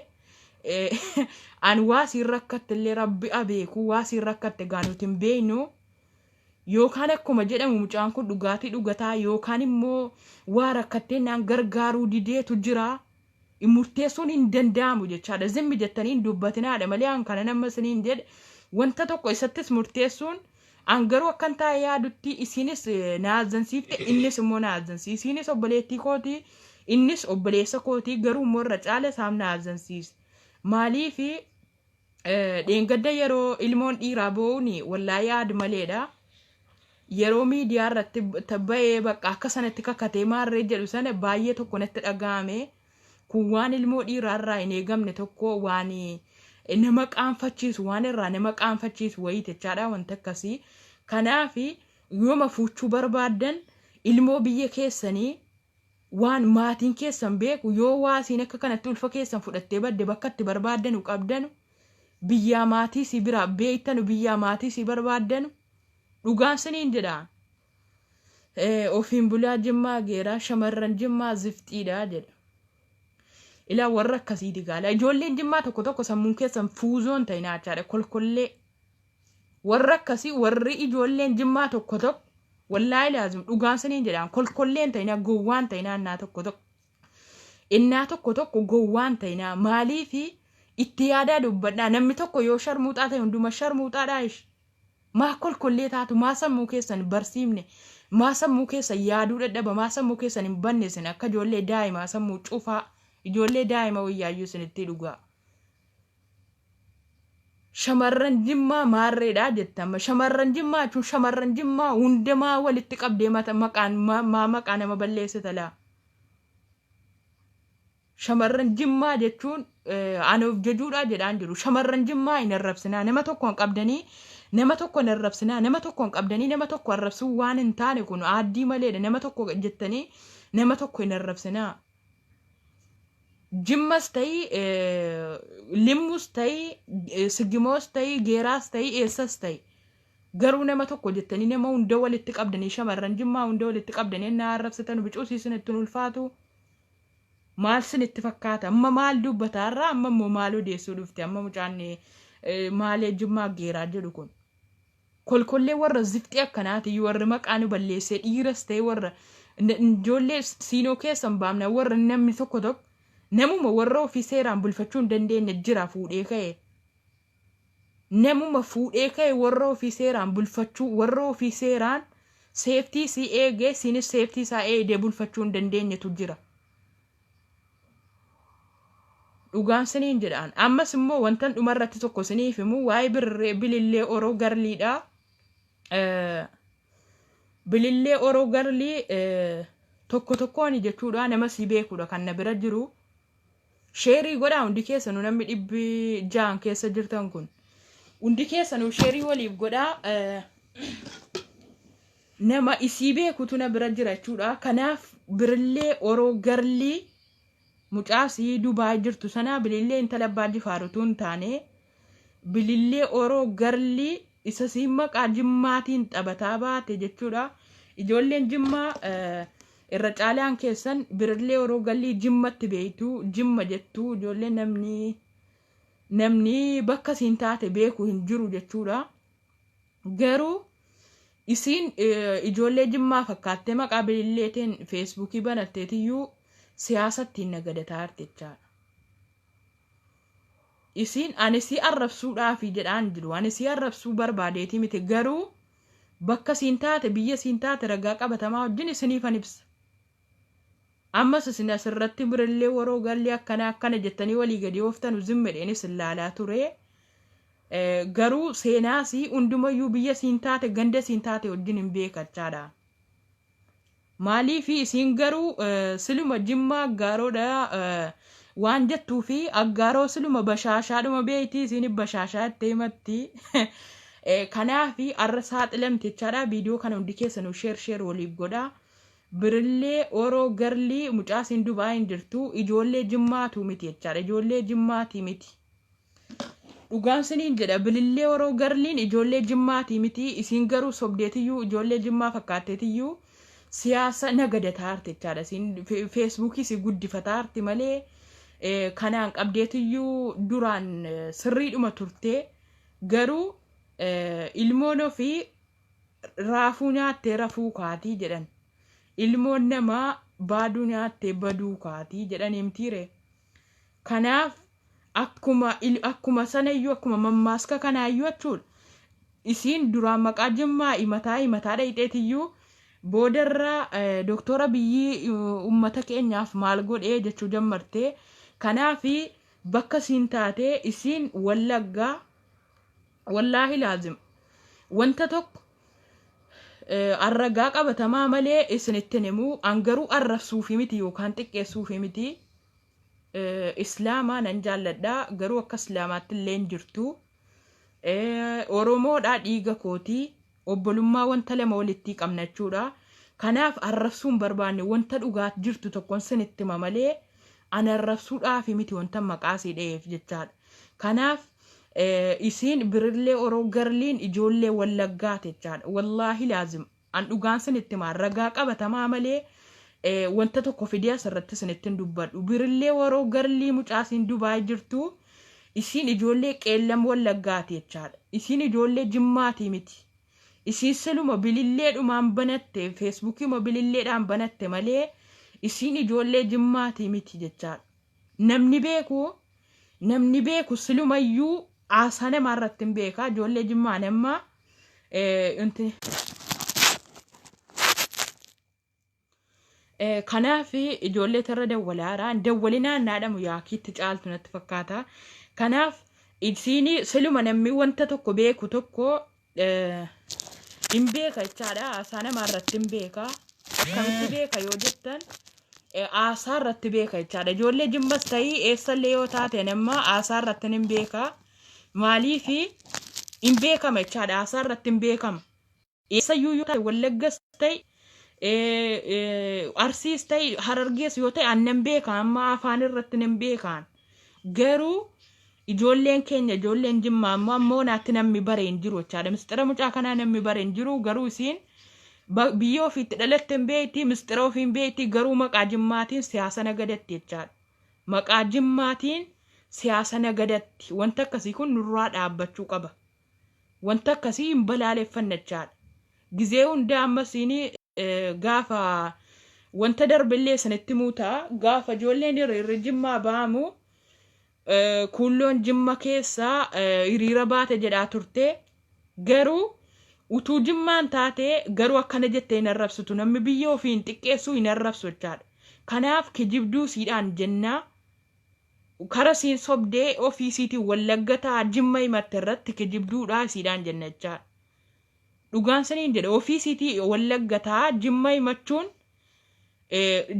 an waa siin rakkatte illee rabbi abeeku waa siin rakkatte gaanuti hin beeynu. Yookaan akkuma jedhamu mucaan kun dhugaatii dhugataa yookaan immoo waa rakkattee naan gargaaruu dideetu jira. Murteessuun hin danda'amu jechaadha. Zimmi jettanii hin dubbatinaadha malee an kana nama isiniin jedhe wanta tokko isattis murteessuun Angaruu akkan taa'ee yaadutti isinis na azzansiifte innis immoo na azzansiise. Isinis obboleettii kooti innis obboleessa kooti garuu immoo irra caala isaan na azzansiise. Maaliifi dheengadda yeroo ilmoon dhiiraa bo'uuni wallaahi yaadu maleedha. Yeroo miidiyaa irratti tabba'ee bakka akka sanatti kakkatee maarree jedhu sana baay'ee tokko natti dhaga'ame. Kun waan ilmoo dhiiraa irraa hin eegamne tokko waan nama qaanfachiisu waan irraa nama qaanfachiisu wayii jechaadha wanta akkasii. Kanaaf yooma fuuchuu barbaaddan ilmoo biyya keessanii waan maatiin keessan beeku yoo waasiin akka kanatti ulfa keessan fudhattee badde bakka itti barbaaddanu qabdanu biyyaa maatii si biraa beektanu biyyaa maatii si barbaaddanu dhugaan siniin jedhaan. Ofiin bulaa Jimmaa geeraa shamarran Jimmaa zifxiidha jedha. Ilaa warra akkasii digaala. Ijoolleen Jimmaa tokko sammuun keessan fuuzoon ta'in achaadha kolkollee. Warra akkasii warri ijoolleen Jimmaa tokko wallaahi laazim dhugaan saniin jedhaan kolkolleen ta'inaa gowwaan ta'inaa innaa tokko. Innaa tokko gowwaan ta'inaa maaliifi itti yaadaa dubbadhaa namni tokko yoo sharmuuxaa ta'e hunduma sharmuuxaadhaa ish. Maa kolkollee taatu maa sammuu keessan barsiifne maa sammuu keessan yaaduu dadhaba maa sammuu keessan hin banneessin akka ijoollee daa'imaa sammuu cufaa ijoollee daa'ima wayyaayyuu isinitti dhugaa. Shamarran Jimmaa maarreedhaa jettama. Shamarran Jimmaa jechuun shamarran Jimmaa hundumaa walitti qabdee maqaa nama balleesse talaa. Shamarran Jimmaa jechuun anuuf jechuudha jedhaan jiru. Shamarran Jimmaa hin arrabsinaa nama tokko hin qabdanii nama tokko hin arrabsinaa nama tokko hin qabdanii nama tokko arrabsuu waan hin taane kun aaddii maleedha nama tokko jettanii nama tokko hin arrabsinaa. Jimmas ta'ii limmus ta'ii sigimoos ta'ii geeraas ta'ii eessas ta'ii garuu nama tokko jettanii nama hunda walitti qabdanii shamarran Jimmaa hunda walitti qabdanii na arrabsitan bicuusiisin ittiin ulfaatu maal sinitti fakkaata amma maal dubbataarraa amma immoo maal odeessuu dhufte amma mucaan maalee Jimmaa geeraa jedhu kun kolkollee warra zifxii akkanaati warri maqaan balleessee dhiiras ta'e warra ijoollee siinoo keessan baamna warra namni tokko namuma warra ofii seeraan bulfachuu hin dandeenye jira fuudhee ka'e. Namuma fuudhee ka'e warra ofii seeraan bulfachuu warra ofii seeraan seeftii si eegee sinis seeftii isaa eegee bulfachuu hin dandeenyetu jira. Dhugaan siniin jedhaan. Ammas immoo wantan dhumarratti tokko siniif immoo waa'ee bilillee oroo garliidha. Bilillee oroo garlii tokkoon jechuudha nama si beekudha kan na bira jiru. Sheerii godhaa hundi keessanuu namni 600 keessa jirtan kun. Hundi keessanuu sheerii waliif godhaa nama isii beekutu na bira jira jechuudha. Kanaaf bilillee oroo garlii mucaasii Dubaay jirtu sana bilillee intala abbaa Jifaarutu hin taane bilillee oroo garlii isa siin maqaa Jimmaatiin taphataa baate jechuudha. Ijoolleen Jimmaa irra caalaan keessan bilillee oroo garlii Jimmatti beektu Jimma jettu ijoolleen namni bakka siin taate beeku hin jiru jechuudha. Garuu isiin ijoollee Jimmaa fakkaattee maqaa bililleetiin feesbuukii banatteetiyyuu siyaasatti nagadataa artechaadha. Isiin ani si arrabsuudhaafi jedhaan jiru. Ani si arrabsuu barbaadeeti miti garuu bakka siin taate biyya siin taate ragaa qabatamaa wajjin isiniifan ibsa. Ammas isin asirratti bilillee oroo garlii akkana jettanii walii gadi ooftan zimmedheenis ilaalaa ture. Garuu seenaasii hundumayyuu biyya siin taate ganda siin taate wajjin hin beekachaadha. Maaliifi isiin garuu siluma Jimmaa aggaaroodha waan jettuu fi aggaaroo siluma bashaashaadhuma beeyti isiin bashaashaa itti himatti. Kanaafi arra saaxilamte jechaadha. Viidiyoo kana hundi keessanuu sheer waliif godhaa. Bilillee oroo garlii mucaasiin Dubaay hin jirtu ijoollee Jimmaatu miti jechaadha. Ijoollee Jimmaati miti. Dhugaan siniin jedha bilillee oroo garliin ijoollee Jimmaati miti isiin garuu sobdeetiyyuu ijoollee Jimmaa fakkaatteetiyyuu siyaasa nagadataa arte jechaadha. Isiin feesbuukii si guddifataa arte malee kanaan qabdeetiyyuu duraan sirriidhuma turte garuu ilmoon ofii raafuu nyaattee rafuu kaatii jedhan. Ilmoon namaa baaduu nyaattee baduu kaatii jedhan himtiire. Kanaaf akkuma sanayyuu akkuma mammaaska kanaayyuu jechuudha. isiin duraan maqaa jimmaa himataa dhayxeetiyyuu boodarra doktora biyyi ummata keenyaaf maal godhee jechuu jammarte. Kanaafi bakka siin taate isiin Wallaggaa wallaahi laazim wanta tokko arragaa qabatamaa malee isinitti himu angaruu arrabsuufi miti yookaan xiqqeessuufi miti. Islaamaa nan jaalladha garuu akka islaamaatti illee hin jirtu. Oromoodhaa dhiiga kootii obbolummaa wanta lama walitti qabna jechuudha. Kanaaf arrabsuun barbaanne wanta dhugaat jirtu tokkon isinitti hima malee an arrabsuudhaafi miti wanta maqaasii dha'eef jechaadha. Kanaaf isiin birillee oroo garliin ijoollee Wallaggaati jechaadha. Wallaahi laazim an dhugaan isinitti hima ragaa qabatamaa malee wanta tokko fidee asirratti isinitti hin dubbadhu. Birillee oroo garlii mucaasiin Dubaay jirtu isiin ijoollee Qeellam Wallaggaati jechaadha. Isiin ijoollee Jimmaati miti. Isiin siluma bililleedhumaan banatte feesbuukii mobililleedhaan banatte malee isiin ijoollee Jimmaati miti jechaadha. Namni beeku silumayyuu aasaa namaarratti hin beekaa ijoollee Jimmaa nama kanaaf ijoollee tarra dawwalaaraan dawwalinaan naadhamu yaakiitti caaltu natti fakkaata. Kanaaf isiin siluma namni wanta tokko beeku tokko hin beeka jechaadha. Aasaa namaarratti hin beeka. Akkamitti beeka yoo jettan aasaa irratti beeka jechaadha. Ijoollee Jimmas ta'ii eessallee yoo taate nama aasaa irratti hin beeka. Maaliif hin beekama jechaadha. Aasaa irratti hin beekama. Eessayyuu yoo ta'e Wallaggas ta'e Arsiis ta'e Harargees yoo ta'e annan beeka amma afaan irratti hin beekan. Garuu ijoolleen keenya ijoolleen Jimmaa ammoo naatti namni bare hin jiru jechaadha. Mistira mucaa kanaa namni bare hin jiru garuu isiin biyya ofiitti dhalatte hin beekti mistira ofii hin beekti garuu maqaa Jimmaatiin siyaasa nagadatti jechaadha. Maqaa Jimmaatiin siyaasa nagadatti wanta akkasii kun nurraa dhaabbachuu qaba. Wanta akkasii hin balaaleffanne jechaadha. Gizee hundaa ammasiin gaafa wanta darbillee sanitti muutaa gaafa ijoolleen irra Jimmaa ba'amu kulloon Jimma keessaa hiriira baate jedhaa turte garuu utuu Jimmaan taate garuu akkana jettee hin arrabsitu namni biyya ofii hin xiqqeessu hin arrabsu jechaadha. Kanaaf kijibduu siidhaan jennaa kara siin sobdee ofiisiitiin Wallaggataa Jimma himatte irratti kijibduudhaa siidhaan jenna jechaadha. Dhugaan saniin jedhe ofiisiitii Wallaggataa Jimma himachuun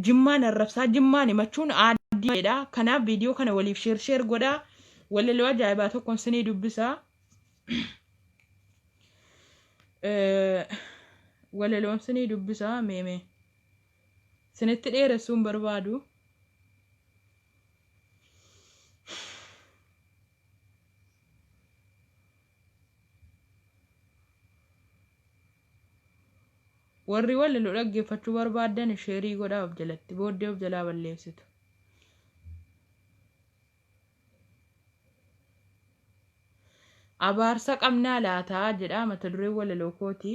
Jimmaan arrabsaa Jimmaan himachuun aaddiidha. Kanaaf viidiyoo kana waliif sheer godhaa. Walaloo ajaa'ibaa tokkoon sinii dubbisaa. Walaloon sinii dubbisaa meeme sinitti dheeressuun barbaadu. Warri walaloo dhaggeeffachuu barbaadan sheerii godhaa of jalatti booddee of jalaa balleessitu. Abaarsa qabnaa laataa jedha mata dureen walaloo kooti.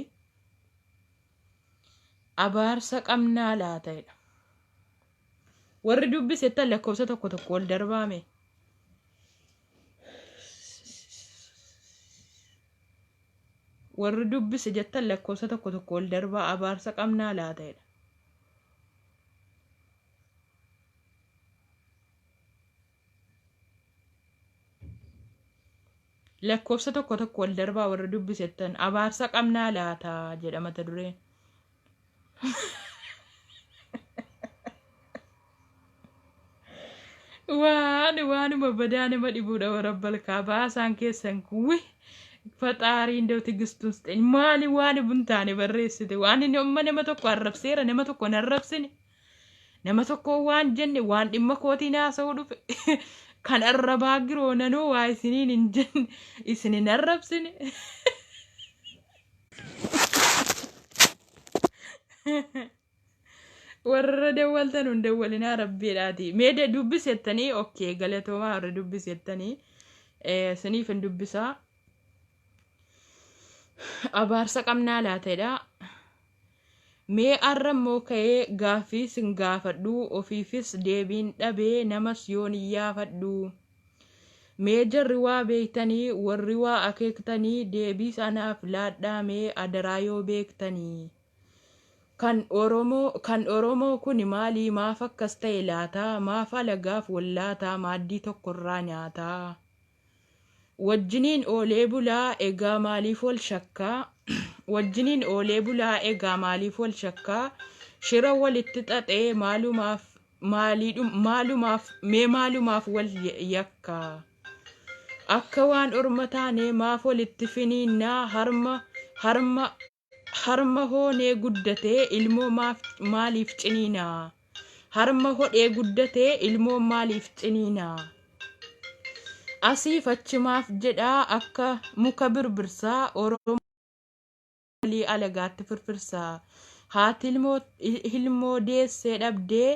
Abaarsa qabnaa laataadha. Warri dubbisettan lakkoofsa tokko ol darbaame. Warri dubbise jettan lakkoofsa tokko ol darbaa abaarsa qabnaa laataadha. Lakkoofsa tokko ol darbaa warri dubbisettan abaarsa qabnaa laataa jedha mata dureen. Waanuma badaa nama dhibuudha warabbal kaabasaan keessan kuwi faxaariin dawti gistuun steen maali waan buntaane barreessite waan inni amma nama tokko arrabseera nama tokko hin arrabsine nama tokko waan jenne waan dhimma kootii naasa'uu dhufe kan arrabaa giroo nanoo waa isiniin hin jenne isin hin arrabsine. Warra dawwaltan hunda walinaa rabbiidhaati. Mee dubbisettanii okkee galatoomaa warra dubbisettanii siniif hin dubbisaa. Abaarsa qabnaa laataadha. Mee arrammoo ka'ee gaaffii sin gaafadhu ofiifis deebiin dhabee namas yoon iyyaafadhu. meejarri waa beektanii warri waa akeektanii deebii sanaaf laadhaa mee adaraa yoo beektanii. Kan Oromoo kun maali maaf akkas ta'e laata maaf alagaaf wallaataa maaddii tokkorraa nyaataa. Wajjiniin oolee bulaa egaa maaliif wal shakkaa wajjiniin oolee bulaa egaa maaliif wal shakkaa shira walitti xaxee maalumaaf wal yakkaa. Akka waan orma taane maaf walitti finiinnaa harma hoonee guddatee ilmoo maaliif ciniinaa. Harma hodhee guddatee ilmoo maaliif ciniinaa. Asiif achimaaf jedhaa akka muka birbirsaa Oromoo walii alagaatti firfirsaa. Haati ilmoo deessee dhabdee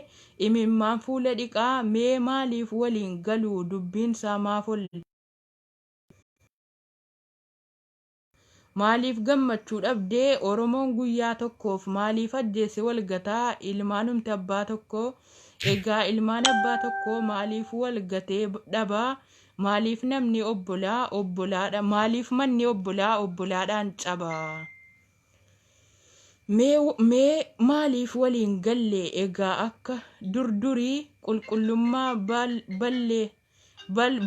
imimmaan fuula dhiqaa mee maaliif waliin galuu dubbiinsaa maaf maaliif gammachuu dhabdee Oromoon guyyaa tokkoof maaliif ajjeese walgataa ilmaanumti abbaa tokko egaa ilmaan abbaa tokko maaliif walgatee dhabaa. Maaliif namni maaliif manni obbolaadhaan cabaa. Mee maaliif waliin galle egaa akka durdurii qulqullummaa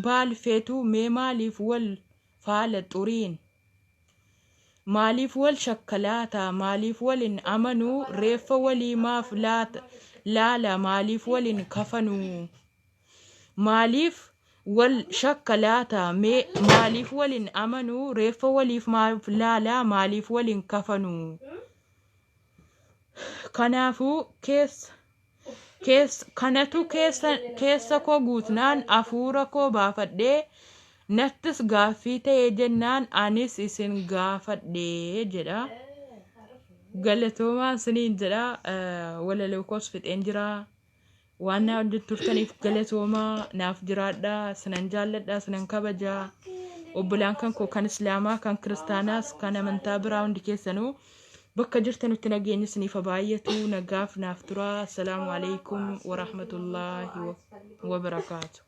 baalfeetu mee maaliif wal faala xuriin. Maaliif wal shakkalaata maaliif waliin amanuu reeffa walii maaf laala maaliif waliin kafanuu. Maaliif wal shakkalaata maaliif waliin amanuu reeffa waliif maaf laala maaliif waliin kafanuu. Kanaafuu kanatu keessa koo guutnaan hafuura koo baafadhee nattis gaaffii ta'ee jennaan anis isin gaafadhee jedha. Galatoomaa isiniin jedha. Walaloo koos fixeen jira. Waan na turtaniif galatoomaa naaf jiraadhaa. Sinan jaalladhaa sinan kabajaa. Obbolaan kan koo kan islaamaa kan kiristaanaas kan amantaa biraa hundi keessanuu bakka jirtanutti nageenyi isiniif baay'atu nagaaf naaf turaa. Assalaamu alaikum wa rahmatullaahi wa barakaatu.